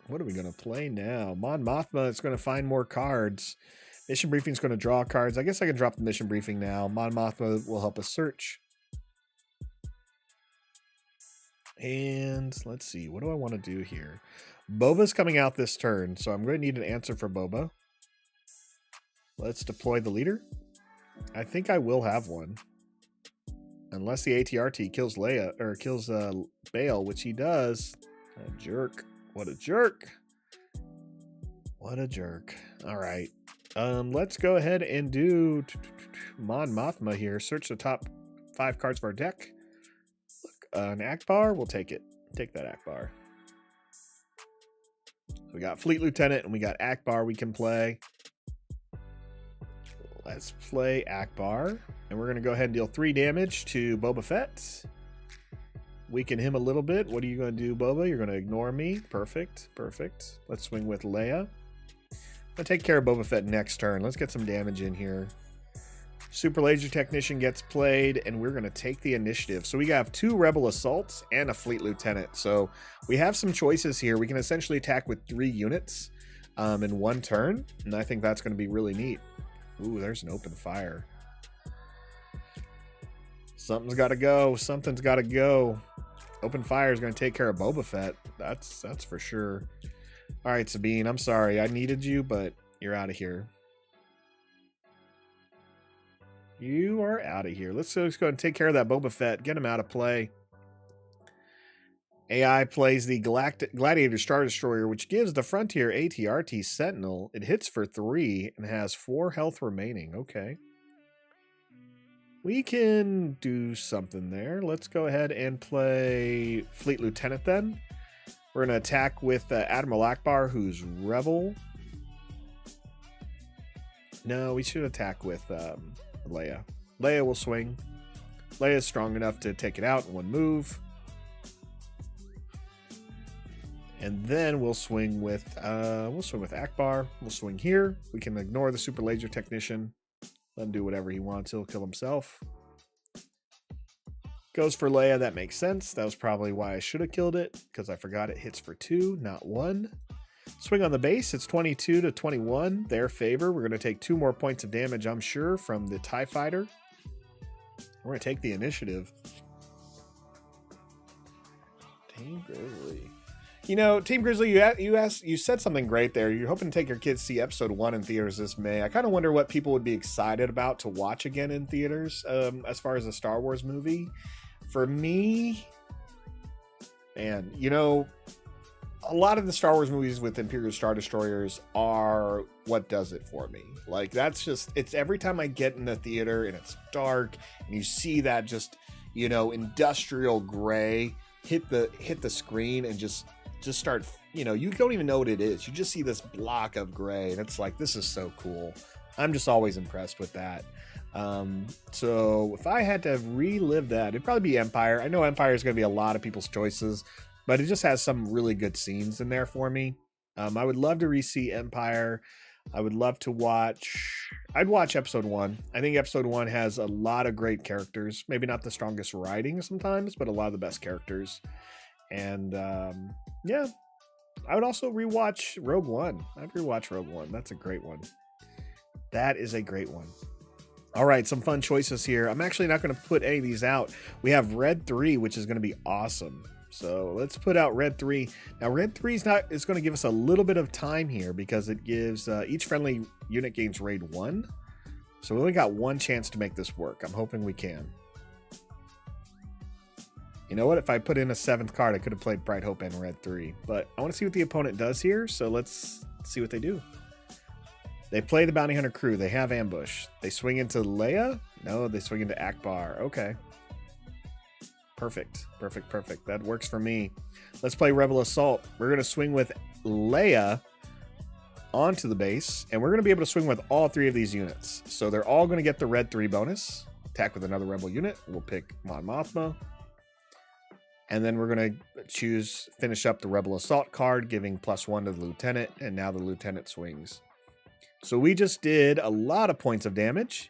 What are we going to play now? Mon Mothma is going to find more cards. Mission Briefing is going to draw cards. I guess I can drop the Mission Briefing now. Mon Mothma will help us search. And let's see, what do I want to do here? Boba's coming out this turn, so I'm going to need an answer for Boba. Let's deploy the leader. I think I will have one. Unless the ATRT kills Leia, or kills Bail, which he does. A jerk. What a jerk. What a jerk. All right. Let's go ahead and do Mon Mothma here. Search the top 5 cards of our deck. An Akbar, we'll take it. Take that Akbar. So we got Fleet Lieutenant and we got Akbar we can play. Let's play Akbar. And we're going to go ahead and deal 3 damage to Boba Fett. Weaken him a little bit. What are you going to do, Boba? You're going to ignore me. Perfect. Perfect. Let's swing with Leia. I'm going to take care of Boba Fett next turn. Let's get some damage in here. Super Laser Technician gets played, and we're going to take the initiative. So we have 2 Rebel Assaults and a Fleet Lieutenant. So we have some choices here. We can essentially attack with 3 units in 1 turn, and I think that's going to be really neat. Ooh, there's an open fire. Something's got to go. Something's got to go. Open fire is going to take care of Boba Fett. That's for sure. All right, Sabine, I'm sorry. I needed you, but you're out of here. You are out of here. Let's go ahead and take care of that Boba Fett. Get him out of play. AI plays the Gladiator Star Destroyer, which gives the Frontier ATRT Sentinel. It hits for 3 and has 4 health remaining. Okay. We can do something there. Let's go ahead and play Fleet Lieutenant then. We're going to attack with Admiral Akbar, who's Rebel. No, we should attack with Leia. Leia will swing. Leia is strong enough to take it out in 1 move. And then we'll swing with Akbar. We'll swing here. We can ignore the Super Laser Technician. Let him do whatever he wants. He'll kill himself. Goes for Leia. That makes sense. That was probably why I should have killed it, because I forgot it hits for 2, not 1. Swing on the base. It's 22 to 21. Their favor. We're going to take 2 more points of damage, I'm sure, from the TIE Fighter. We're going to take the initiative. Team Grizzly. You know, Team Grizzly, you said something great there. You're hoping to take your kids to see episode 1 in theaters this May. I kind of wonder what people would be excited about to watch again in theaters as far as a Star Wars movie. For me, man, you know, a lot of the Star Wars movies with Imperial Star Destroyers are what does it for me. Like, that's just, it's every time I get in the theater and it's dark and you see that just, you know, industrial gray hit the screen and just start, you know, you don't even know what it is. You just see this block of gray and it's like, this is so cool. I'm just always impressed with that. So if I had to relive that, it'd probably be Empire. I know Empire is going to be a lot of people's choices, but it just has some really good scenes in there for me. I would love to re-see Empire. I would love to I'd watch episode 1. I think episode 1 has a lot of great characters. Maybe not the strongest writing sometimes, but a lot of the best characters. And yeah, I would also rewatch Rogue One. I'd rewatch Rogue One. That's a great one. That is a great one. All right, some fun choices here. I'm actually not going to put any of these out. We have Red 3, which is going to be awesome. So let's put out Red 3. Now, Red 3 is going to give us a little bit of time here because it gives each friendly unit gains raid 1. So we only got 1 chance to make this work. I'm hoping we can. You know what? If I put in a 7th card, I could have played Bright Hope and Red 3. But I want to see what the opponent does here, so let's see what they do. They play the Bounty Hunter crew. They have ambush. They swing into Leia? No, they swing into Akbar. Okay. Perfect. Perfect, perfect. That works for me. Let's play Rebel Assault. We're going to swing with Leia onto the base, and we're going to be able to swing with all 3 of these units. So they're all going to get the Red 3 bonus. Attack with another Rebel unit. We'll pick Mon Mothma. And then we're going to finish up the Rebel Assault card, giving +1 to the Lieutenant, and now the Lieutenant swings. So we just did a lot of points of damage,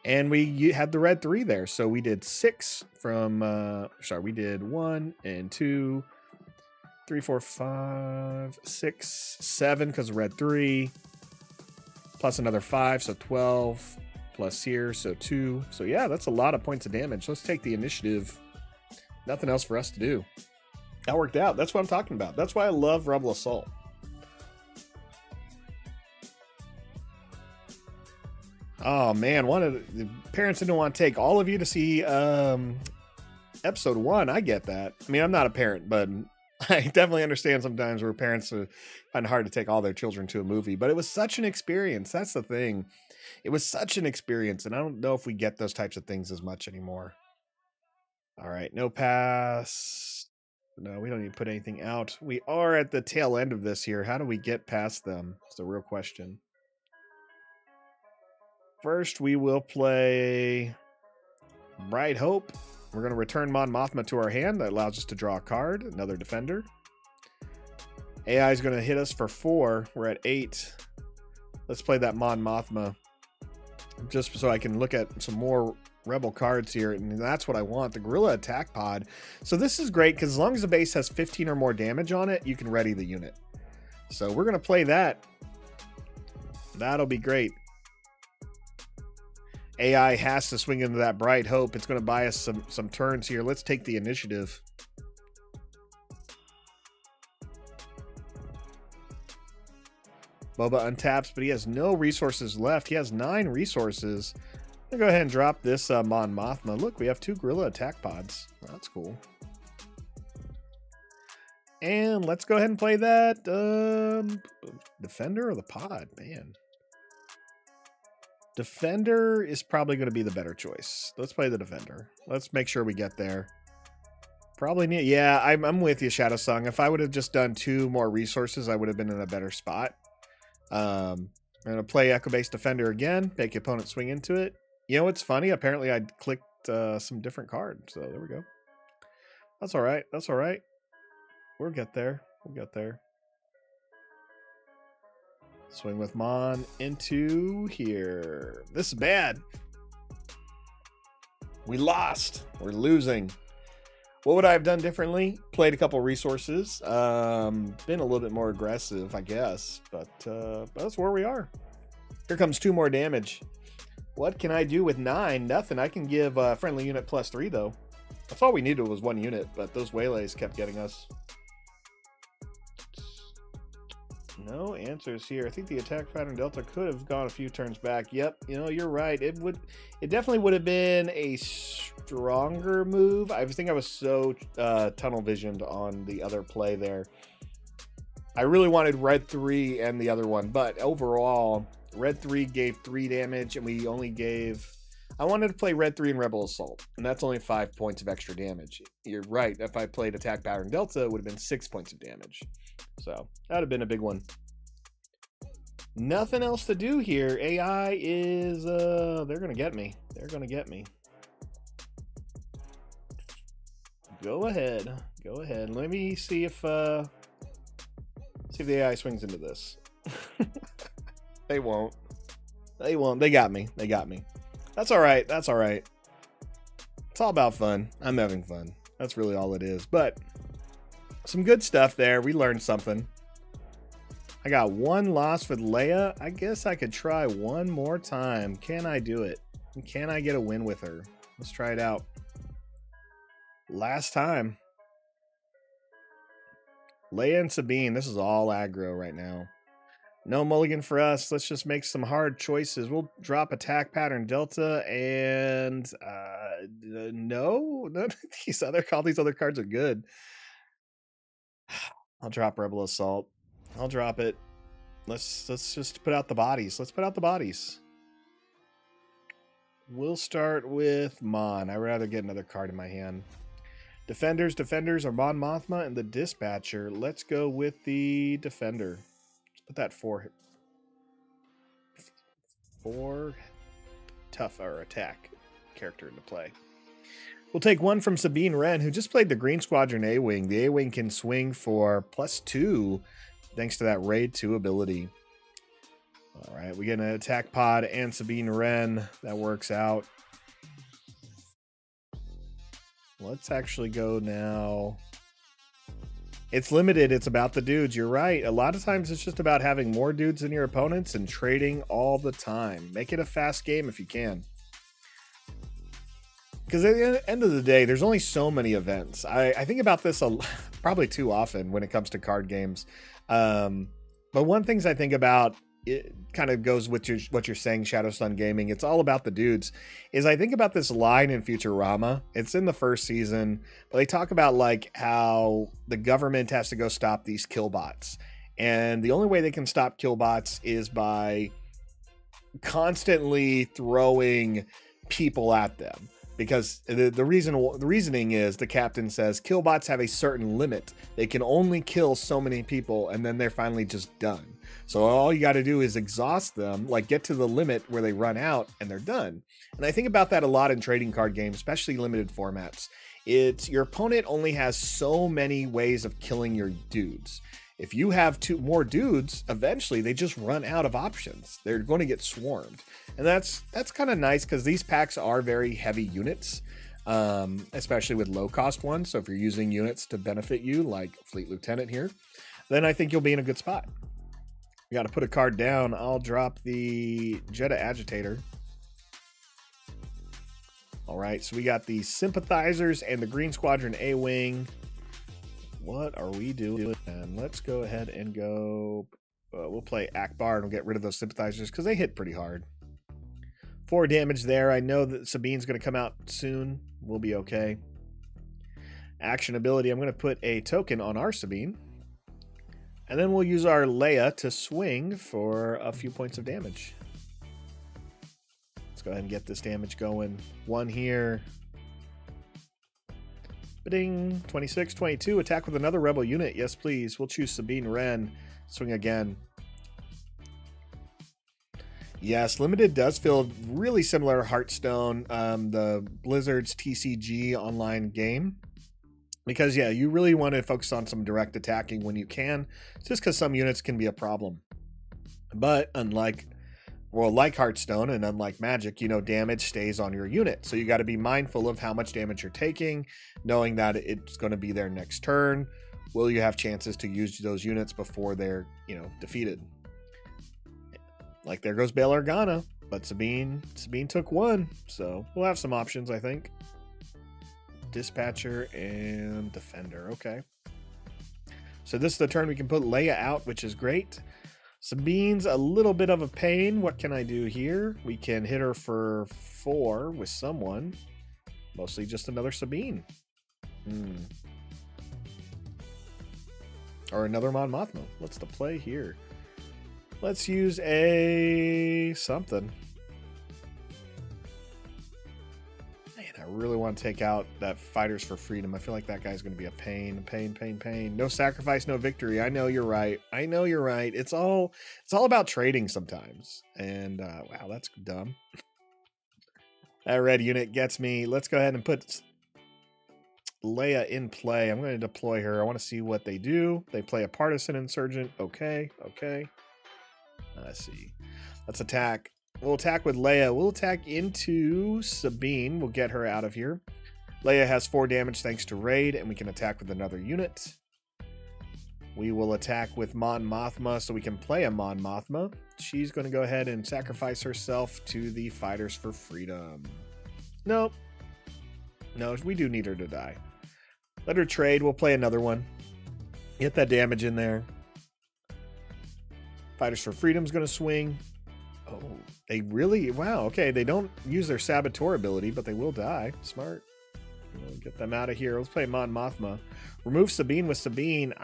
and we had the Red 3 there. So we did 6 from, we did 1 and 2, 3, 4, 5, 6, 7 because of Red 3, plus another 5, so 12, plus here, so 2. So yeah, that's a lot of points of damage. Let's take the initiative. Nothing else for us to do. That worked out. That's what I'm talking about. That's why I love Rebel Assault. Oh man, one of the parents didn't want to take all of you to see episode 1. I get that. I mean, I'm not a parent, but I definitely understand sometimes where parents find it hard to take all their children to a movie. But it was such an experience. That's the thing. It was such an experience, and I don't know if we get those types of things as much anymore. All right, no pass. No, we don't need to put anything out. We are at the tail end of this here. How do we get past them? It's the real question. First, we will play Bright Hope. We're going to return Mon Mothma to our hand. That allows us to draw a card, another defender. AI is going to hit us for 4. We're at 8. Let's play that Mon Mothma just so I can look at some more Rebel cards here, and that's what I want, the Gorilla Attack Pod. So this is great because as long as the base has 15 or more damage on it, you can ready the unit. So we're going to play that. That'll be great. AI has to swing into that Bright Hope. It's going to buy us some turns here. Let's take the initiative. Boba untaps, but he has no resources left. He has 9 resources. I'm going to go ahead and drop this Mon Mothma. Look, we have 2 Gorilla Attack Pods. That's cool. And let's go ahead and play that Defender or the Pod, man. Defender is probably going to be the better choice. Let's play the Defender. Let's make sure we get there. Probably need, yeah, I'm with you, Shadow Song. If I would have just done 2 more resources, I would have been in a better spot. I'm going to play Echo Base Defender again, make your opponent swing into it. You know what's funny? Apparently I clicked some different cards, so there we go. That's all right. That's all right. We'll get there. We'll get there. Swing with Mon into here. This is bad. We lost. We're losing. What would I have done differently? Played a couple resources. Been a little bit more aggressive, I guess. But that's where we are. Here comes 2 more damage. What can I do with 9? Nothing. I can give a friendly unit +3, though. That's all we needed was 1 unit, but those waylays kept getting us. No answers here. I think the attack pattern Delta could have gone a few turns back. Yep, you know, you're right. It definitely would have been a stronger move. I think I was so tunnel visioned on the other play there. I really wanted red 3 and the other one, but overall, red 3 gave 3 damage, and we only gave... I wanted to play red 3 and Rebel Assault, and that's only 5 points of extra damage. You're right. If I played attack pattern Delta, it would have been 6 points of damage. So that would have been a big one. Nothing else to do here. AI is, they're going to get me. They're going to get me. Go ahead. Go ahead. Let me see if the AI swings into this. They won't. They won't. They got me. They got me. That's all right. That's all right. It's all about fun. I'm having fun. That's really all it is. But some good stuff there. We learned something. I got 1 loss with Leia. I guess I could try one more time. Can I do it? Can I get a win with her? Let's try it out. Last time. Leia and Sabine. This is all aggro right now. No mulligan for us. Let's just make some hard choices. We'll drop attack pattern Delta and no. All these other cards are good. I'll drop Rebel Assault. I'll drop it. Let's just put out the bodies. Let's put out the bodies. We'll start with Mon. I'd rather get another card in my hand. Defenders are Mon Mothma and the Dispatcher. Let's go with the Defender. Put that 4 tough or attack character into play. We'll take 1 from Sabine Wren, who just played the Green Squadron A-Wing. The A-Wing can swing for +2 thanks to that Raid 2 ability. All right, we get an attack pod and Sabine Wren. That works out. Let's actually go now. It's limited. It's about the dudes. You're right. A lot of times it's just about having more dudes than your opponents and trading all the time. Make it a fast game if you can. Because at the end of the day, there's only so many events. I think about this probably too often when it comes to card games. But one thing I think about, it kind of goes with what you're saying, Shadow Sun Gaming. It's all about the dudes. Is I think about this line in Futurama. It's in the first season, but they talk about like how the government has to go stop these killbots, and the only way they can stop killbots is by constantly throwing people at them. because the reasoning is the captain says killbots have a certain limit. They can only kill so many people, and then they're finally just done. So all you got to do is exhaust them, like get to the limit where they run out, and they're done. And I think about that a lot in trading card games, especially limited formats. It's your opponent only has so many ways of killing your dudes. If you have two more dudes, eventually they just run out of options. They're going to get swarmed. And that's kind of nice because these packs are very heavy units, especially with low cost ones. So if you're using units to benefit you, like Fleet Lieutenant here, then I think you'll be in a good spot. You got to put a card down. I'll drop the Jedha Agitator. All right, so we got the Sympathizers and the Green Squadron A-Wing. What are we doing? And let's go ahead and go. We'll play Akbar and we'll get rid of those Sympathizers because they hit pretty hard. 4 damage there. I know that Sabine's going to come out soon. We'll be okay. Action ability. I'm going to put a token on our Sabine. And then we'll use our Leia to swing for a few points of damage. Let's go ahead and get this damage going. 1 here. Ding. 26, 22. Attack with another rebel unit. Yes, please. We'll choose Sabine Wren. Swing again. Yes, Limited does feel really similar to Hearthstone, the Blizzard's TCG online game. Because, yeah, you really want to focus on some direct attacking when you can, just because some units can be a problem. But unlike, well, like Hearthstone and unlike Magic, you know, damage stays on your unit. So you got to be mindful of how much damage you're taking, knowing that it's going to be their next turn. Will you have chances to use those units before they're, you know, defeated? Like there goes Leia Organa, but Sabine took 1, so we'll have some options, I think. Dispatcher and Defender. Okay. So this is the turn we can put Leia out, which is great. Sabine's a little bit of a pain. What can I do here? We can hit her for 4 with someone. Mostly just another Sabine. Or another Mon Mothma. What's the play here? Let's use a something. Man, I really want to take out that Fighters for Freedom. I feel like that guy's going to be a pain. No sacrifice, no victory. I know you're right. It's all about trading sometimes. And wow, that's dumb. That red unit gets me. Let's go ahead and put Leia in play. I'm going to deploy her. I want to see what they do. They play a partisan insurgent. Okay. Let's see. Let's attack. We'll attack with Leia. We'll attack into Sabine. We'll get her out of here. Leia has 4 damage thanks to raid, and we can attack with another unit. We will attack with Mon Mothma, so we can play a Mon Mothma. She's going to go ahead and sacrifice herself to the Fighters for Freedom. Nope. No, we do need her to die. Let her trade. We'll play another one. Get that damage in there. Fighters for Freedom's going to swing. Oh, they really... Wow, okay. They don't use their Saboteur ability, but they will die. Smart. We'll get them out of here. Let's play Mon Mothma. Remove Sabine with Sabine.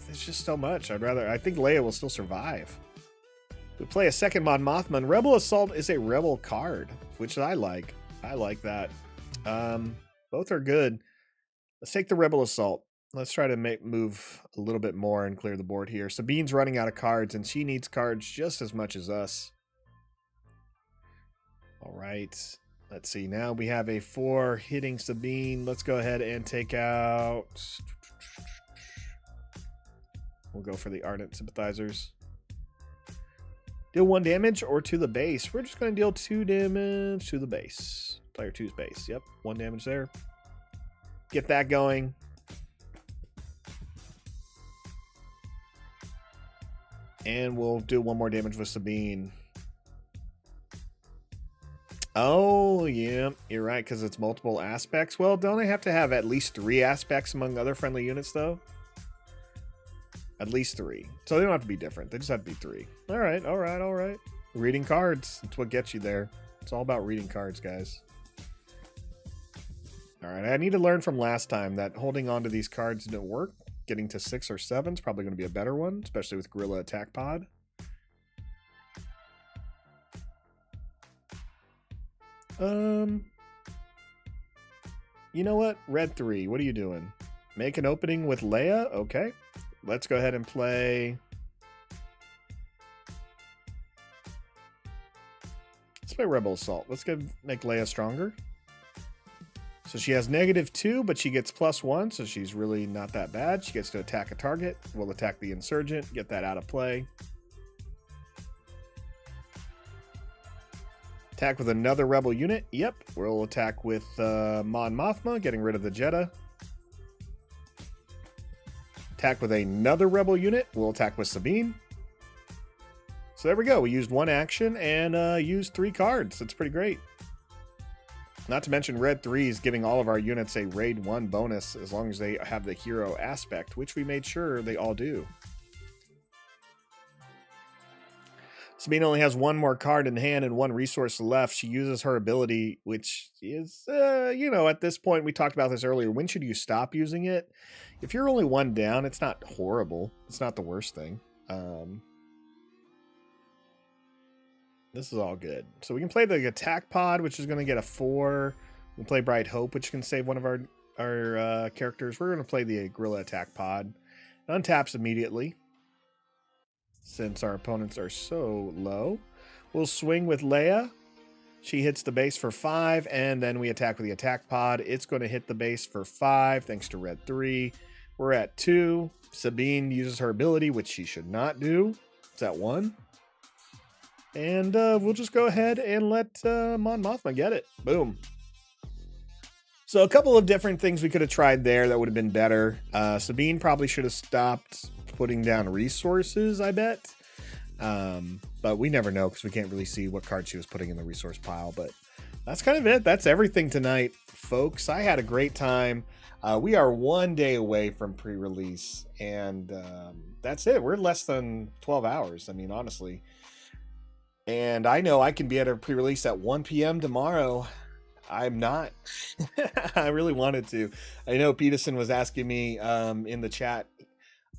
It's just so much. I think Leia will still survive. We play a second Mon Mothma. And Rebel Assault is a Rebel card, which I like. I like that. Both are good. Let's take the Rebel Assault. Let's try to move a little bit more and clear the board here. Sabine's running out of cards, and she needs cards just as much as us. All right. Let's see. Now we have a 4 hitting Sabine. Let's go ahead and take out... We'll go for the Ardent Sympathizers. Deal 1 damage or to the base. We're just going to deal 2 damage to the base. Player 2's base. Yep, 1 damage there. Get that going. And we'll do 1 more damage with Sabine. Oh, yeah, you're right, because it's multiple aspects. Well, don't I have to have at least 3 aspects among other friendly units, though? At least 3. So they don't have to be different. They just have to be 3. All right. Reading cards. That's what gets you there. It's all about reading cards, guys. All right, I need to learn from last time that holding on to these cards didn't work. Getting to 6 or 7 is probably going to be a better one, especially with Guerrilla Attack Pod. You know what? Red 3, what are you doing? Make an opening with Leia? Okay. Let's go ahead and play. Let's play Rebel Assault. Let's make Leia stronger. So she has -2, but she gets +1, so she's really not that bad. She gets to attack a target. We'll attack the insurgent, get that out of play. Attack with another rebel unit. Yep. We'll attack with Mon Mothma, getting rid of the Jedha. Attack with another rebel unit. We'll attack with Sabine. So there we go. We used 1 action and used 3 cards. That's pretty great. Not to mention Red 3 is giving all of our units a Raid 1 bonus as long as they have the hero aspect, which we made sure they all do. Sabine only has 1 more card in hand and 1 resource left. She uses her ability, which is, you know, at this point, we talked about this earlier. When should you stop using it? If you're only 1 down, it's not horrible. It's not the worst thing. This is all good. So we can play the attack pod, which is going to get a 4. We can play Bright Hope, which can save one of our characters. We're going to play the Guerrilla attack pod. It untaps immediately, since our opponents are so low. We'll swing with Leia. She hits the base for 5, and then we attack with the attack pod. It's going to hit the base for 5, thanks to Red 3. We're at 2. Sabine uses her ability, which she should not do. It's at 1. And we'll just go ahead and let Mon Mothma get it. Boom. So a couple of different things we could have tried there that would have been better. Sabine probably should have stopped putting down resources, I bet. But we never know because we can't really see what card she was putting in the resource pile. But that's kind of it. That's everything tonight, folks. I had a great time. We are 1 day away from pre-release. And that's it. We're less than 12 hours. I mean, honestly. And I know I can be at a pre-release at 1 p.m. tomorrow. I'm not. I really wanted to. I know Peterson was asking me in the chat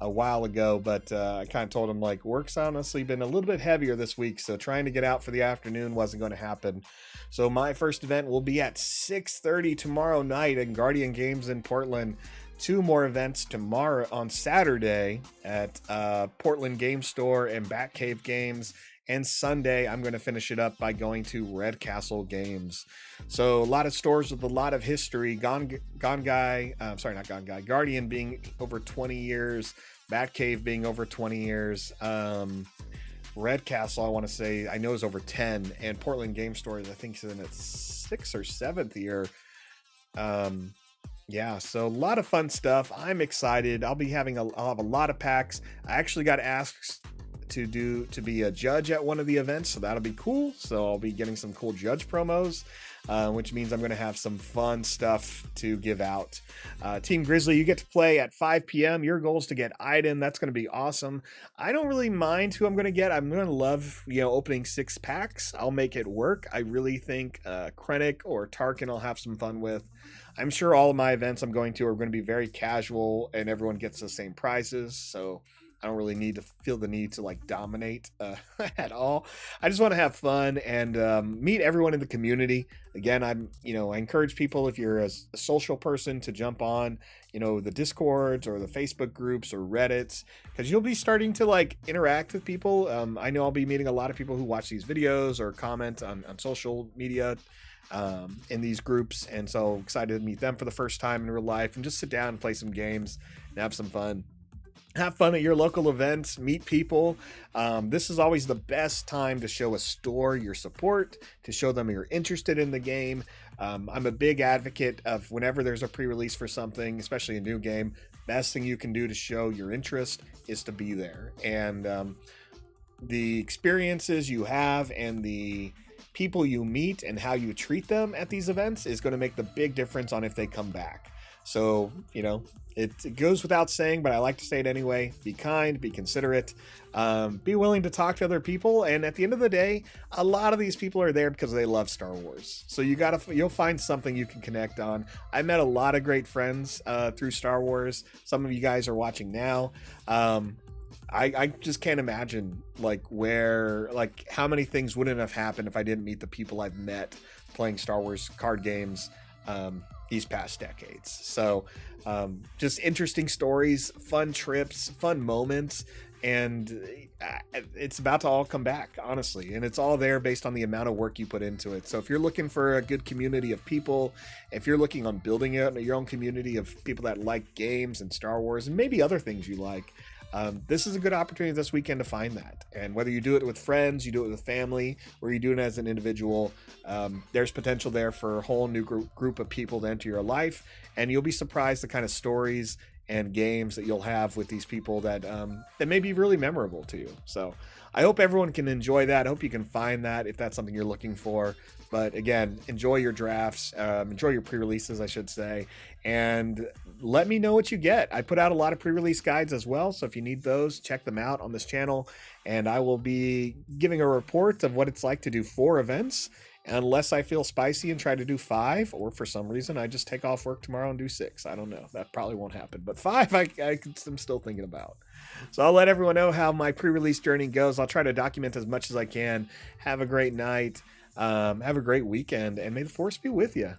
a while ago, but I kind of told him, like, work's honestly been a little bit heavier this week, so trying to get out for the afternoon wasn't going to happen. So my first event will be at 6:30 tomorrow night in Guardian Games in Portland. 2 more events tomorrow on Saturday at Portland Game Store and Batcave Games. And Sunday, I'm going to finish it up by going to Red Castle Games. So a lot of stores with a lot of history. Guardian being over 20 years. Batcave being over 20 years. Red Castle, I want to say, I know is over 10. And Portland Game Stores, I think, is in its 6th or 7th year. Yeah, so a lot of fun stuff. I'm excited. I'll have a lot of packs. I actually got asked to be a judge at one of the events, so that'll be cool. So I'll be getting some cool judge promos, which means I'm going to have some fun stuff to give out. Team Grizzly, you get to play at 5 p.m. Your goal is to get Iden. That's going to be awesome. I don't really mind who I'm going to get. I'm going to love, opening 6 packs. I'll make it work. I really think Krennic or Tarkin I'll have some fun with. I'm sure all of my events I'm going to are going to be very casual and everyone gets the same prizes, so I don't really feel the need to like dominate at all. I just want to have fun and meet everyone in the community. Again, I encourage people, if you're a social person, to jump on, the Discords or the Facebook groups or Reddits, because you'll be starting to like interact with people. I know I'll be meeting a lot of people who watch these videos or comment on social media in these groups, and so excited to meet them for the first time in real life and just sit down and play some games and have some fun. Have fun at your local events, meet people. This is always the best time to show a store your support, to show them you're interested in the game. I'm a big advocate of whenever there's a pre-release for something, especially a new game, best thing you can do to show your interest is to be there. And the experiences you have and the people you meet and how you treat them at these events is going to make the big difference on if they come back. So, it goes without saying, but I like to say it anyway. Be kind, be considerate, be willing to talk to other people. And at the end of the day, a lot of these people are there because they love Star Wars. So you'll find something you can connect on. I met a lot of great friends through Star Wars. Some of you guys are watching now. I just can't imagine how many things wouldn't have happened if I didn't meet the people I've met playing Star Wars card games. these past decades. So just interesting stories, fun trips, fun moments, and it's about to all come back, honestly, and it's all there based on the amount of work you put into it. So if you're looking for a good community of people, if you're looking on building out your own community of people that like games and Star Wars and maybe other things you like, this is a good opportunity this weekend to find that. And whether you do it with friends, you do it with family, or you do it as an individual, there's potential there for a whole new group of people to enter your life, and you'll be surprised the kind of stories and games that you'll have with these people that that may be really memorable to you. So I hope everyone can enjoy that. I hope you can find that if that's something you're looking for. But again, enjoy your drafts, enjoy your pre-releases, I should say, and let me know what you get. I put out a lot of pre-release guides as well, so if you need those, check them out on this channel, and I will be giving a report of what it's like to do 4 events, unless I feel spicy and try to do 5, or for some reason I just take off work tomorrow and do 6. I don't know. That probably won't happen, but 5 I'm still thinking about. So I'll let everyone know how my pre-release journey goes. I'll try to document as much as I can. Have a great night. Have a great weekend, and may the Force be with you.